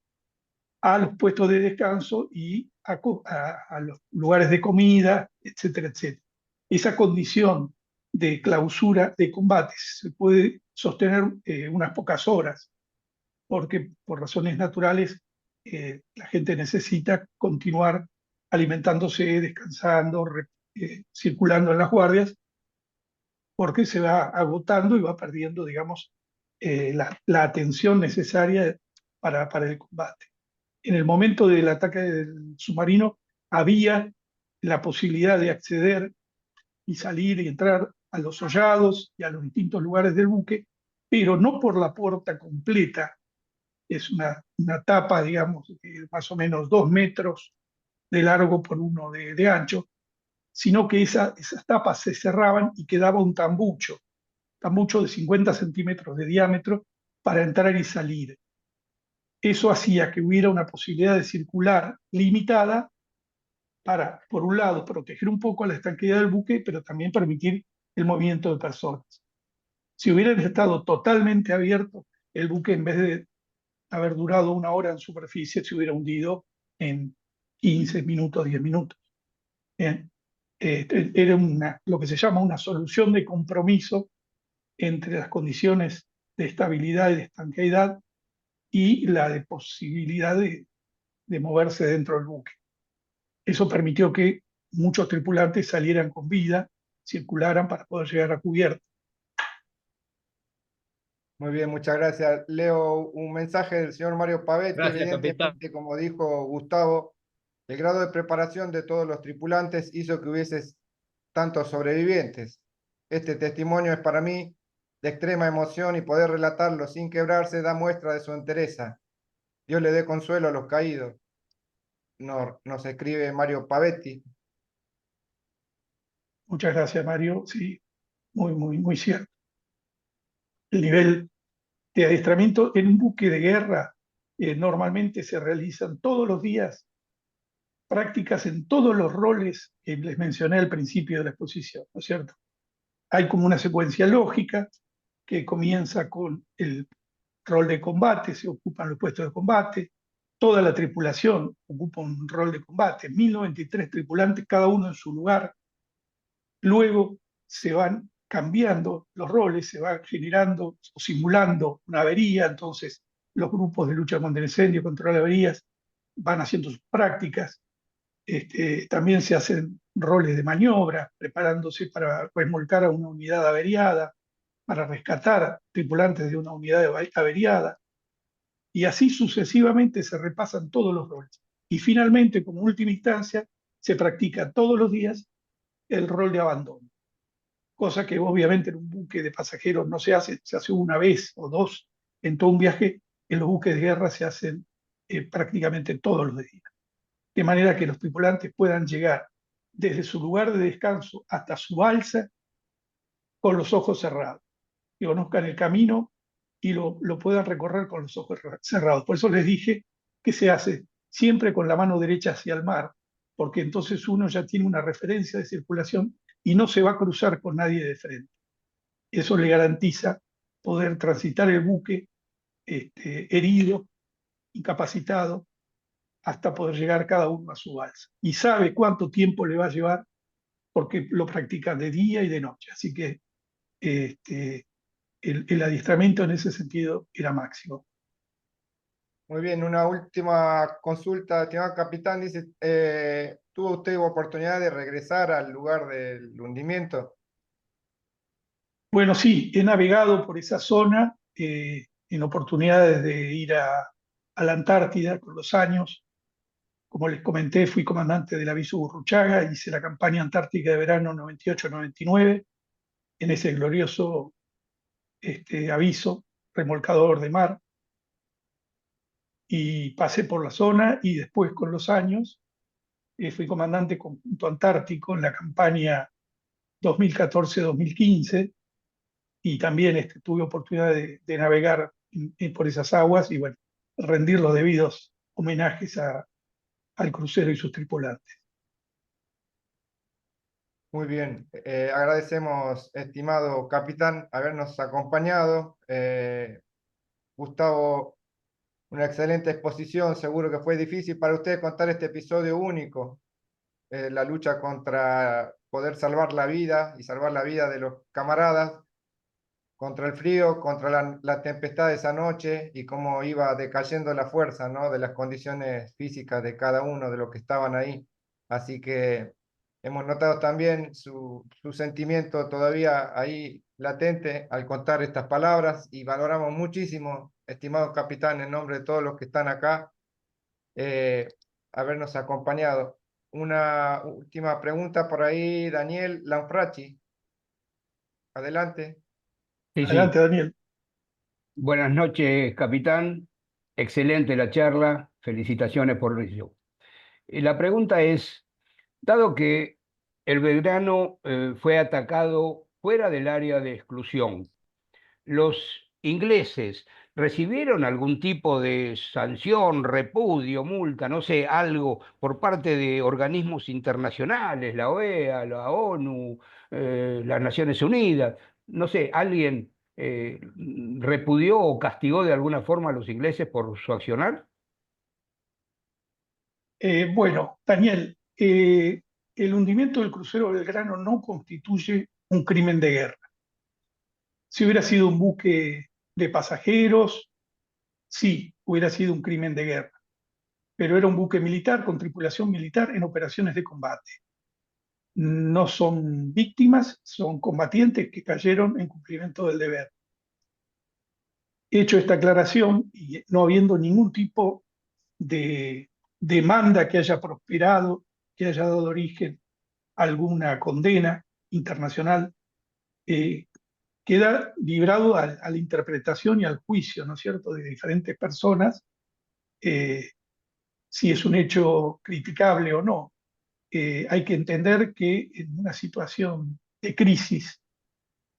a los puestos de descanso y a los lugares de comida, etcétera, etcétera. Esa condición de clausura de combate se puede sostener unas pocas horas, porque por razones naturales la gente necesita continuar alimentándose, descansando, circulando en las guardias, porque se va agotando y va perdiendo, digamos, la atención necesaria para el combate. En el momento del ataque del submarino había la posibilidad de acceder y salir y entrar a los hollados y a los distintos lugares del buque, pero no por la puerta completa. Es una tapa, digamos, de más o menos 2 metros de largo por 1 de ancho, sino que esas tapas se cerraban y quedaba un tambucho de 50 centímetros de diámetro para entrar y salir. Eso hacía que hubiera una posibilidad de circular limitada para, por un lado, proteger un poco la estanqueidad del buque, pero también permitir el movimiento de personas. Si hubieran estado totalmente abiertos, el buque, en vez de haber durado 1 hora en superficie, se hubiera hundido en 15 minutos, 10 minutos. Bien. Era lo que se llama una solución de compromiso entre las condiciones de estabilidad y de estanqueidad y la de posibilidad de moverse dentro del buque. Eso permitió que muchos tripulantes salieran con vida, circularan para poder llegar a cubierta. Muy bien, muchas gracias. Leo un mensaje del señor Mario Pavetti. gracias, capitán. Evidentemente, como dijo Gustavo, el grado de preparación de todos los tripulantes hizo que hubiese tantos sobrevivientes. Este testimonio es para mí de extrema emoción y poder relatarlo sin quebrarse da muestra de su entereza. Dios le dé consuelo a los caídos. Nos escribe Mario Pavetti. Muchas gracias, Mario. Sí, muy, muy, muy cierto. El nivel de adiestramiento en un buque de guerra normalmente se realizan todos los días prácticas en todos los roles que les mencioné al principio de la exposición, ¿no es cierto? Hay como una secuencia lógica que comienza con el rol de combate, se ocupan los puestos de combate, toda la tripulación ocupa un rol de combate, 1093 tripulantes, cada uno en su lugar. Luego se van cambiando los roles, se va generando o simulando una avería, entonces los grupos de lucha contra el incendio, control de averías, van haciendo sus prácticas. También se hacen roles de maniobra, preparándose para remolcar a una unidad averiada, para rescatar tripulantes de una unidad averiada, y así sucesivamente se repasan todos los roles. Y finalmente, como última instancia, se practica todos los días el rol de abandono, cosa que obviamente en un buque de pasajeros no se hace 1 vez o 2 en todo un viaje, en los buques de guerra se hacen prácticamente todos los días, de manera que los tripulantes puedan llegar desde su lugar de descanso hasta su balsa con los ojos cerrados, que conozcan el camino y lo puedan recorrer con los ojos cerrados. Por eso les dije que se hace siempre con la mano derecha hacia el mar, porque entonces uno ya tiene una referencia de circulación y no se va a cruzar con nadie de frente. Eso le garantiza poder transitar el buque herido, incapacitado, hasta poder llegar cada uno a su balsa. Y sabe cuánto tiempo le va a llevar porque lo practican de día y de noche. Así que el adiestramiento en ese sentido era máximo. Muy bien, una última consulta, estimado capitán. Dice, ¿tuvo usted oportunidad de regresar al lugar del hundimiento? Bueno, sí, he navegado por esa zona en oportunidades de ir a la Antártida con los años. Como les comenté, fui comandante del aviso Gurruchaga, hice la campaña antártica de verano 98-99 en ese glorioso aviso, remolcador de mar, y pasé por la zona y después con los años fui comandante conjunto antártico en la campaña 2014-2015 y también tuve oportunidad de navegar por esas aguas y bueno, rendir los debidos homenajes al crucero y sus tripulantes. Muy bien, agradecemos, estimado capitán, habernos acompañado. Gustavo, una excelente exposición, seguro que fue difícil para usted contar este episodio único, la lucha contra poder salvar la vida y salvar la vida de los camaradas, contra el frío, contra la tempestad de esa noche y cómo iba decayendo la fuerza, ¿no? De las condiciones físicas de cada uno de los que estaban ahí. Así que hemos notado también su sentimiento todavía ahí latente al contar estas palabras y valoramos muchísimo, estimado capitán, en nombre de todos los que están acá, eh, habernos acompañado. Una última pregunta por ahí, Daniel Lanfrachi. Adelante. Sí, Adelante, sí. Daniel. Buenas noches, capitán. Excelente la charla. Felicitaciones por ello. La pregunta es, dado que el Belgrano fue atacado fuera del área de exclusión, ¿los ingleses recibieron algún tipo de sanción, repudio, multa, no sé, algo por parte de organismos internacionales, la OEA, la ONU, las Naciones Unidas? No sé, ¿alguien repudió o castigó de alguna forma a los ingleses por su accionar? Bueno, Daniel, el hundimiento del crucero Belgrano no constituye un crimen de guerra. Si hubiera sido un buque de pasajeros, sí, hubiera sido un crimen de guerra, pero era un buque militar con tripulación militar en operaciones de combate. No son víctimas, son combatientes que cayeron en cumplimiento del deber. Hecho esta aclaración y no habiendo ningún tipo de demanda que haya prosperado, que haya dado origen a alguna condena internacional, queda librado a la interpretación y al juicio, ¿no es cierto?, de diferentes personas, si es un hecho criticable o no. Hay que entender que en una situación de crisis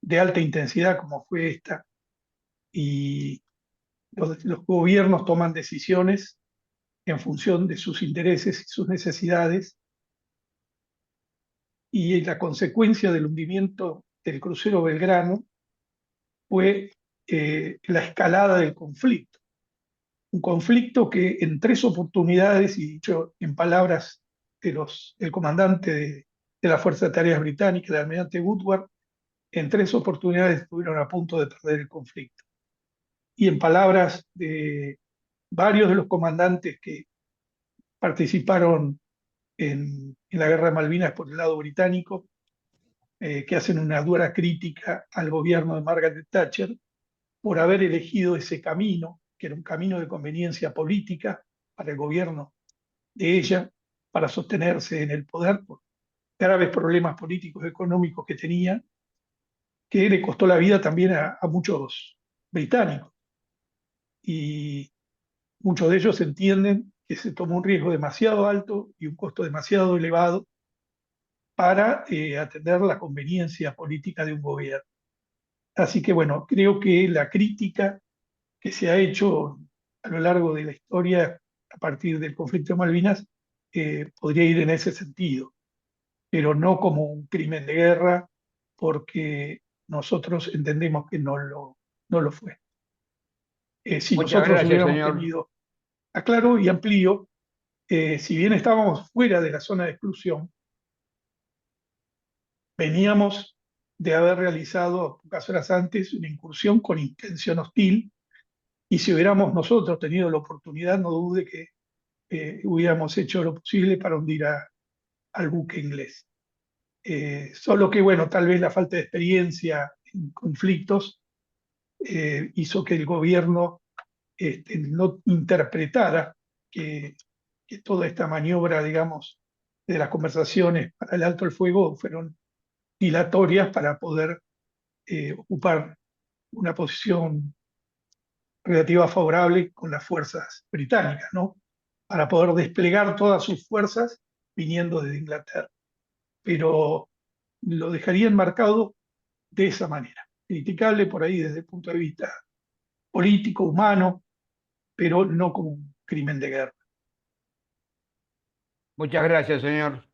de alta intensidad como fue esta, y los gobiernos toman decisiones en función de sus intereses y sus necesidades, y la consecuencia del hundimiento del crucero Belgrano fue la escalada del conflicto. Un conflicto que en tres oportunidades, y dicho en palabras del comandante de la Fuerza de Tareas Británica, el almirante Woodward, en tres oportunidades estuvieron a punto de perder el conflicto. Y en palabras de varios de los comandantes que participaron en la Guerra de Malvinas por el lado británico, que hacen una dura crítica al gobierno de Margaret Thatcher por haber elegido ese camino, que era un camino de conveniencia política para el gobierno de ella, para sostenerse en el poder por graves problemas políticos y económicos que tenía, que le costó la vida también a muchos británicos. y muchos de ellos entienden que se tomó un riesgo demasiado alto y un costo demasiado elevado para atender la conveniencia política de un gobierno. Así que bueno, creo que la crítica que se ha hecho a lo largo de la historia a partir del conflicto de Malvinas podría ir en ese sentido, pero no como un crimen de guerra, porque nosotros entendemos que no lo fue. Si Muchas nosotros gracias, hubiéramos señor. tenido, aclaro y amplío, si bien estábamos fuera de la zona de exclusión, veníamos de haber realizado pocas horas antes una incursión con intención hostil, y si hubiéramos nosotros tenido la oportunidad, no dude que hubiéramos hecho lo posible para hundir al buque inglés. Solo que, bueno, tal vez la falta de experiencia en conflictos hizo que el gobierno no interpretara que toda esta maniobra, digamos, de las conversaciones para el alto el fuego fueron dilatorias para poder ocupar una posición relativa favorable con las fuerzas británicas, ¿no? Para poder desplegar todas sus fuerzas viniendo desde Inglaterra. Pero lo dejaría enmarcado de esa manera. Criticable por ahí desde el punto de vista político, humano, pero no como un crimen de guerra. Muchas gracias, señor.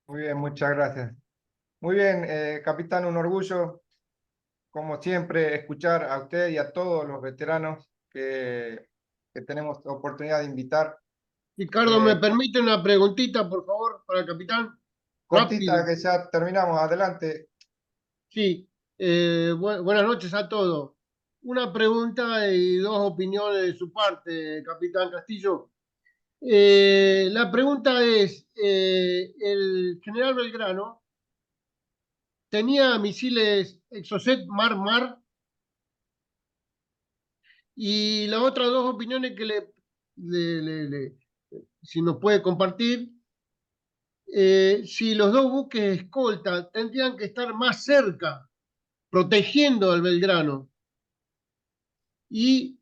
Muy bien, muchas gracias. Muy bien, capitán, un orgullo, como siempre, escuchar a usted y a todos los veteranos que tenemos oportunidad de invitar. Ricardo, ¿me permite una preguntita, por favor, para el capitán? Cortita, Rápido. que ya terminamos, adelante. Sí. Buenas noches a todos. Una pregunta y dos opiniones de su parte, capitán Castillo. La pregunta es, el general Belgrano tenía misiles Exocet Mar-Mar, y las otras dos opiniones que si nos puede compartir, si los dos buques escolta tendrían que estar más cerca, protegiendo al Belgrano. Y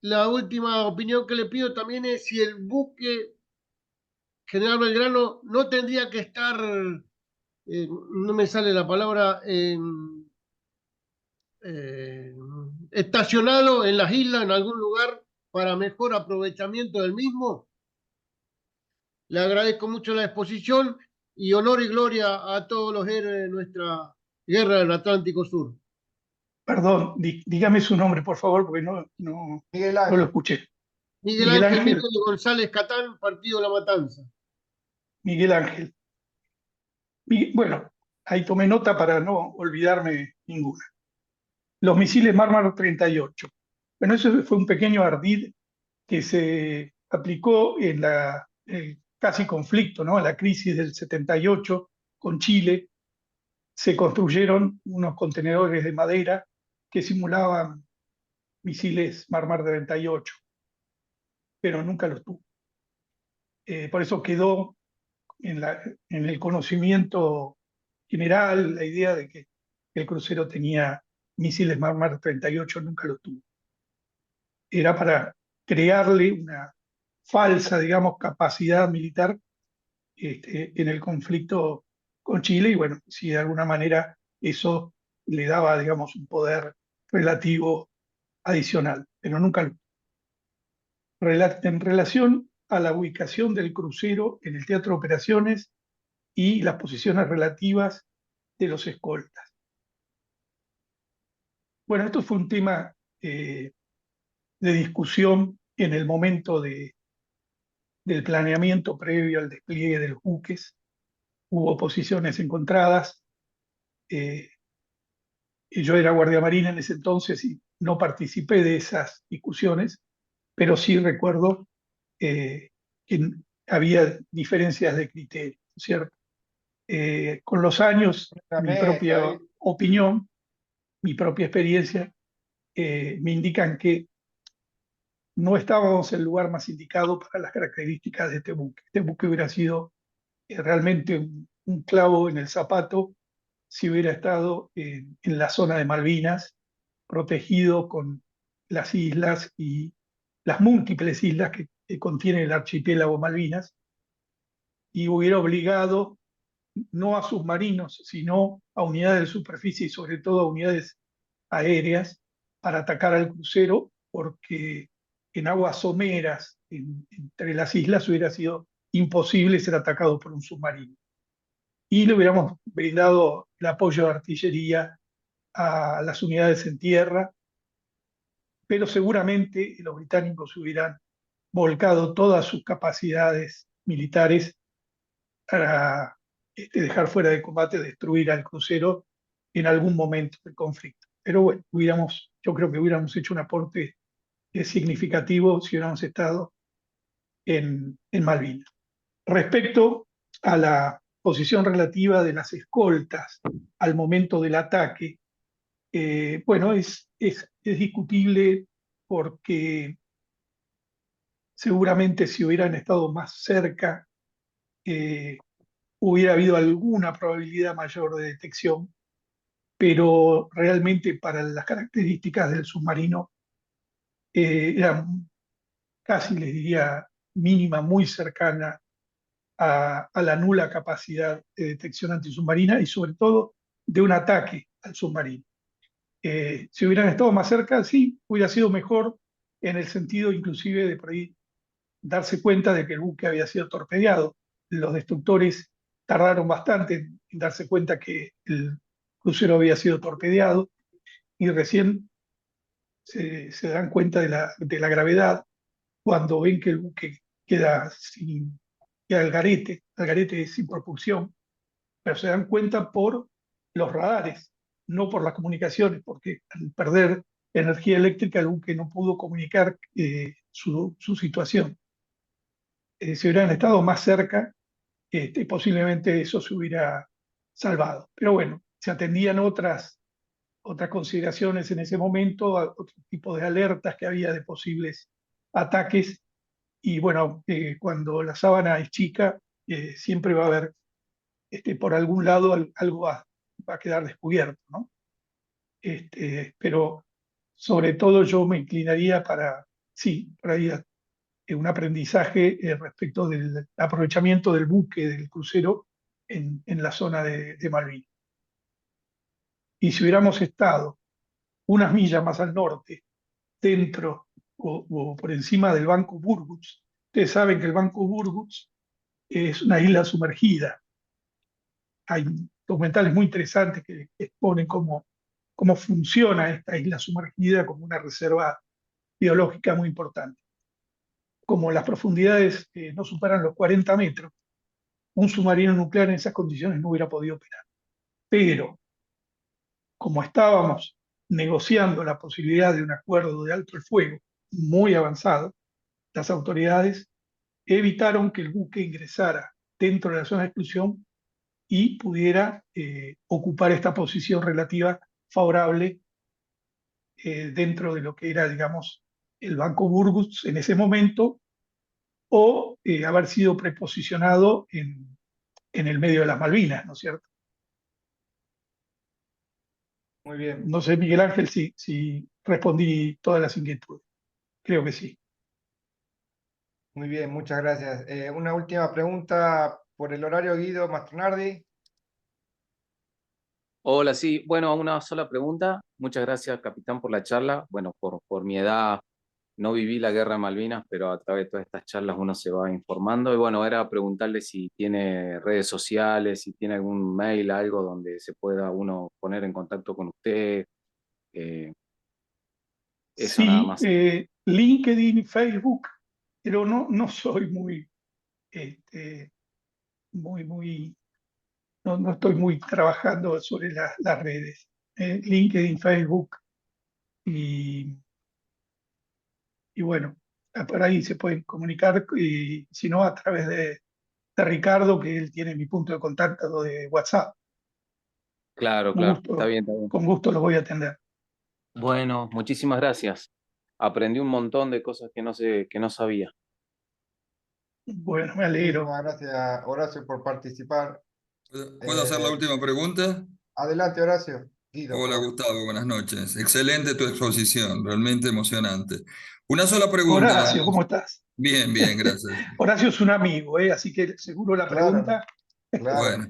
la última opinión que le pido también es si el buque General Belgrano no tendría que estar, no me sale la palabra, eh, estacionado en las islas, en algún lugar, para mejor aprovechamiento del mismo. Le agradezco mucho la exposición y honor y gloria a todos los héroes de nuestra guerra del Atlántico Sur. Perdón, dígame su nombre, por favor, porque Miguel no lo Ángel. escuché. Miguel Miguel Ángel Ángel, Miguel González Catán, Partido La Matanza. Miguel Ángel. Bueno, ahí tomé nota para no olvidarme ninguna. Los misiles Marmar 38. Bueno, eso fue un pequeño ardid que se aplicó en el casi conflicto, ¿no? En la crisis del 78 con Chile. Se construyeron unos contenedores de madera que simulaban misiles Marmar 38, pero nunca los tuvo. Por eso quedó en el conocimiento general la idea de que el crucero tenía misiles Marmar 38, nunca los tuvo. Era para crearle una falsa, digamos, capacidad militar en el conflicto con Chile, y bueno, si de alguna manera eso le daba, digamos, un poder relativo adicional, pero nunca lo. En relación a la ubicación del crucero en el teatro de operaciones y las posiciones relativas de los escoltas. Bueno, esto fue un tema de discusión en el momento del planeamiento previo al despliegue de los buques. Hubo posiciones encontradas. Yo era guardia marina en ese entonces y no participé de esas discusiones, pero sí recuerdo que había diferencias de criterio, ¿cierto? Con los años, La mi mesa propia ahí. opinión, mi propia experiencia, me indican que no estábamos en el lugar más indicado para las características de este buque. Este buque hubiera sido realmente un clavo en el zapato si hubiera estado en la zona de Malvinas, protegido con las islas y las múltiples islas que contiene el archipiélago Malvinas, y hubiera obligado no a submarinos, sino a unidades de superficie y sobre todo a unidades aéreas para atacar al crucero, porque en aguas someras entre las islas hubiera sido imposible ser atacado por un submarino. Y le hubiéramos brindado el apoyo de artillería a las unidades en tierra, pero seguramente los británicos hubieran volcado todas sus capacidades militares para dejar fuera de combate, destruir al crucero en algún momento del conflicto. Pero bueno, yo creo que hubiéramos hecho un aporte significativo si hubiéramos estado en Malvinas. Respecto a la posición relativa de las escoltas al momento del ataque, bueno, es discutible porque seguramente si hubieran estado más cerca, hubiera habido alguna probabilidad mayor de detección, pero realmente para las características del submarino era casi, les diría, mínima, muy cercana a la nula capacidad de detección antisubmarina y sobre todo de un ataque al submarino. Si hubieran estado más cerca, sí, hubiera sido mejor en el sentido inclusive de por ahí darse cuenta de que el buque había sido torpedeado. Los destructores tardaron bastante en darse cuenta que el crucero había sido torpedeado y recién se dan cuenta de la gravedad cuando ven que el buque queda al garete sin propulsión, pero se dan cuenta por los radares, no por las comunicaciones, porque al perder energía eléctrica el buque no pudo comunicar su situación. Si hubieran estado más cerca, posiblemente eso se hubiera salvado. Pero bueno, se atendían otras consideraciones en ese momento, otro tipo de alertas que había de posibles ataques. Y bueno, cuando la sábana es chica, siempre va a haber, por algún lado, algo va a quedar descubierto, ¿no? Pero sobre todo yo me inclinaría sí, por ahí un aprendizaje respecto del aprovechamiento del buque, del crucero, en la zona de Malvinas. Y si hubiéramos estado unas millas más al norte, dentro o por encima del Banco Burgos, ustedes saben que el Banco Burgos es una isla sumergida. Hay documentales muy interesantes que exponen cómo funciona esta isla sumergida como una reserva biológica muy importante. Como las profundidades no superan los 40 metros, un submarino nuclear en esas condiciones no hubiera podido operar. Pero, como estábamos negociando la posibilidad de un acuerdo de alto el fuego muy avanzado, las autoridades evitaron que el buque ingresara dentro de la zona de exclusión y pudiera ocupar esta posición relativa favorable dentro de lo que era, digamos, el Banco Burgos en ese momento, o haber sido preposicionado en el medio de las Malvinas, ¿no es cierto? Muy bien, No sé, Miguel Ángel, si respondí todas las inquietudes. Creo que sí. muy bien, muchas gracias. Una última pregunta por el horario, Guido Mastronardi. Hola, sí, bueno, una sola pregunta. Muchas gracias, capitán, por la charla. Bueno, por mi edad no viví la guerra de Malvinas, pero a través de todas estas charlas uno se va informando. Y bueno, era preguntarle si tiene redes sociales, si tiene algún mail, algo donde se pueda uno poner en contacto con usted. Eso nada Sí, más. LinkedIn, Facebook, pero no soy este, muy, no estoy muy trabajando sobre las redes. LinkedIn, Facebook y, y bueno, por ahí se pueden comunicar y si no a través de Ricardo, que él tiene mi punto de contacto de WhatsApp. Claro, claro, está bien, está bien. Con gusto los voy a atender. Bueno, muchísimas gracias. Aprendí un montón de cosas que no sabía. Bueno, me alegro. Muchísimas gracias, Horacio, por participar. ¿Puedo hacer la última pregunta? Adelante, Horacio. Guido, Hola por Gustavo, buenas noches. Excelente tu exposición, realmente emocionante. Una sola pregunta. Horacio, ¿cómo estás? Bien, bien, gracias. Horacio es un amigo, así que seguro la claro, pregunta. claro. Bueno,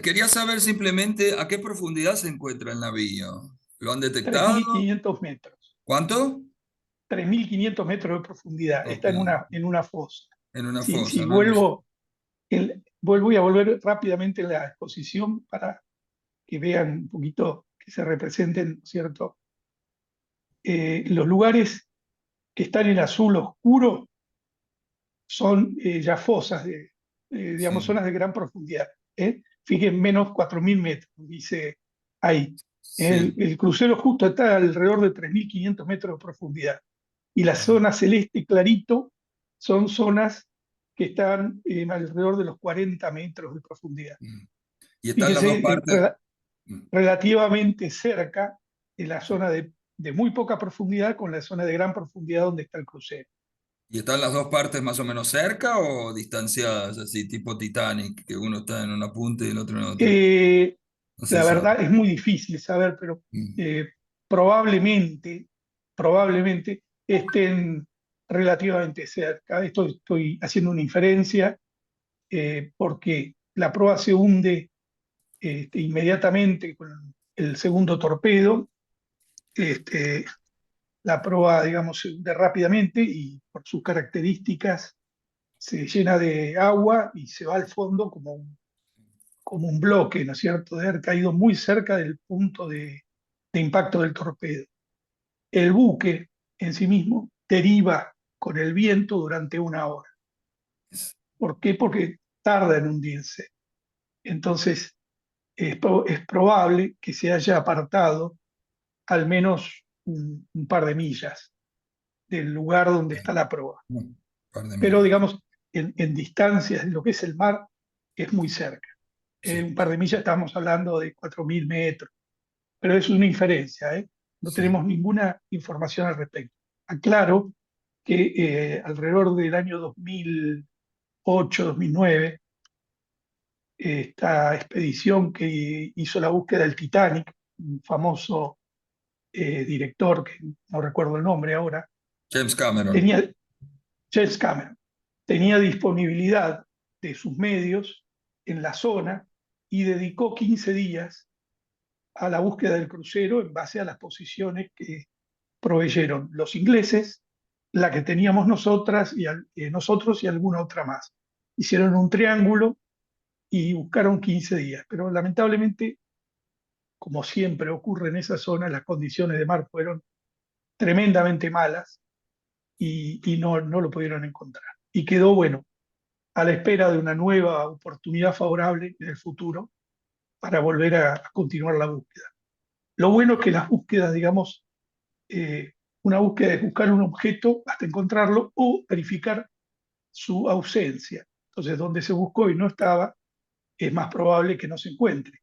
quería saber simplemente a qué profundidad se encuentra el navío. ¿Lo han tres mil detectado? quinientos metros. ¿Cuánto? 3.500 metros de profundidad. Ok, Está en una fosa. en una Si fosa, ¿no? voy a volver rápidamente a la exposición para que vean un poquito, que se representen, ¿no es cierto? Los lugares que están en azul oscuro son ya fosas, digamos, Sí, zonas de gran profundidad. Fíjense, menos 4.000 metros, dice ahí. sí. El crucero justo está alrededor de 3.500 metros de profundidad. Y la zona celeste clarito son zonas que están alrededor de los 40 metros de profundidad. Y están las Fíjese, dos partes. relativamente cerca de la zona de muy poca profundidad con la zona de gran profundidad donde está el crucero. ¿Y están las dos partes más o menos cerca o distanciadas, así tipo Titanic, que uno está en una punta y el otro en otra? Eh, No se la sabe. verdad es muy difícil saber, pero Mm. eh, probablemente estén relativamente cerca. Estoy haciendo una inferencia porque la proa se hunde inmediatamente con el segundo torpedo. Este, la proa, digamos, se hunde rápidamente y por sus características se llena de agua y se va al fondo como un bloque, ¿no es cierto?, de haber caído muy cerca del punto de impacto del torpedo. El buque en sí mismo deriva con el viento durante una hora. ¿Por qué? Porque tarda en hundirse. Entonces, es probable que se haya apartado al menos un par de millas del lugar donde está la proa. Un par de Pero, millas. digamos, en distancias de lo que es el mar, es muy cerca. Sí, Un par de millas estamos hablando de 4.000 metros, pero es una inferencia, ¿eh? No sí. tenemos ninguna información al respecto. Aclaro que alrededor del año 2008-2009, esta expedición que hizo la búsqueda del Titanic, un famoso director, que no recuerdo el nombre ahora, James Cameron. tenía, James Cameron, tenía disponibilidad de sus medios en la zona y dedicó 15 días a la búsqueda del crucero en base a las posiciones que proveyeron los ingleses, la que teníamos nosotros y alguna otra más. Hicieron un triángulo y buscaron 15 días, pero lamentablemente, como siempre ocurre en esa zona, las condiciones de mar fueron tremendamente malas y no lo pudieron encontrar. Y quedó, bueno, a la espera de una nueva oportunidad favorable en el futuro para volver a continuar la búsqueda. Lo bueno es que las búsquedas, digamos, eh, una búsqueda es buscar un objeto hasta encontrarlo o verificar su ausencia. Entonces, donde se buscó y no estaba, es más probable que no se encuentre.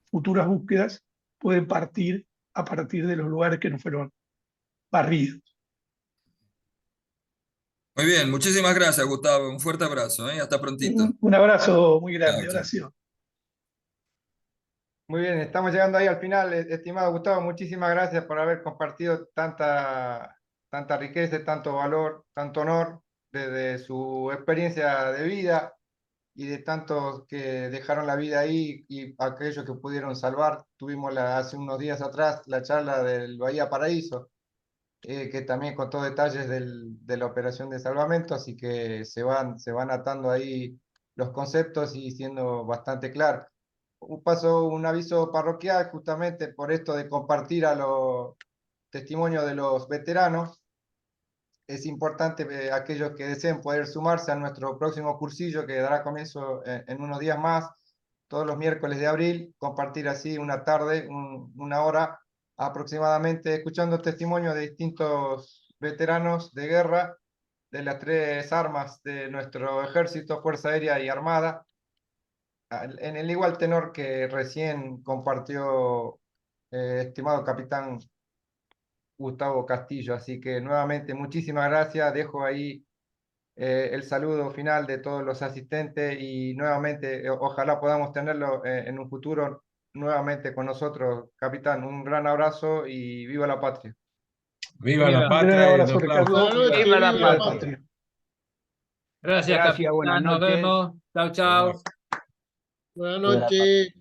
Futuras búsquedas pueden partir a partir de los lugares que no fueron barridos. Muy bien, muchísimas gracias, Gustavo. Un fuerte abrazo, ¿eh? Hasta prontito. Un abrazo muy Chao, grande, chao. Horacio. Muy bien, estamos llegando ahí al final, estimado Gustavo. Muchísimas gracias por haber compartido tanta riqueza, tanto valor, tanto honor desde su experiencia de vida y de tantos que dejaron la vida ahí y aquellos que pudieron salvar. Tuvimos hace unos días atrás la charla del Bahía Paraíso, que también contó detalles de la operación de salvamento, así que se van atando ahí los conceptos y siendo bastante claro. Un aviso parroquial justamente por esto de compartir a los testimonios de los veteranos. Es importante aquellos que deseen poder sumarse a nuestro próximo cursillo que dará comienzo en unos días más, todos los miércoles de abril, compartir así una tarde, una hora aproximadamente, escuchando testimonios de distintos veteranos de guerra de las tres armas de nuestro ejército, Fuerza Aérea y Armada, en el igual tenor que recién compartió estimado capitán Gustavo Castillo. Así que nuevamente muchísimas gracias. Dejo ahí el saludo final de todos los asistentes y nuevamente ojalá podamos tenerlo en un futuro nuevamente con nosotros, capitán. Un gran abrazo y viva la patria. Viva la Viva. Un gran patria y un abrazo, aplauso. Ricardo. Buenas noches, Viva la viva la patria. patria. Gracias, Gracias, buenas capitán. Nos noches. vemos. Chau, chau. Buenas noches.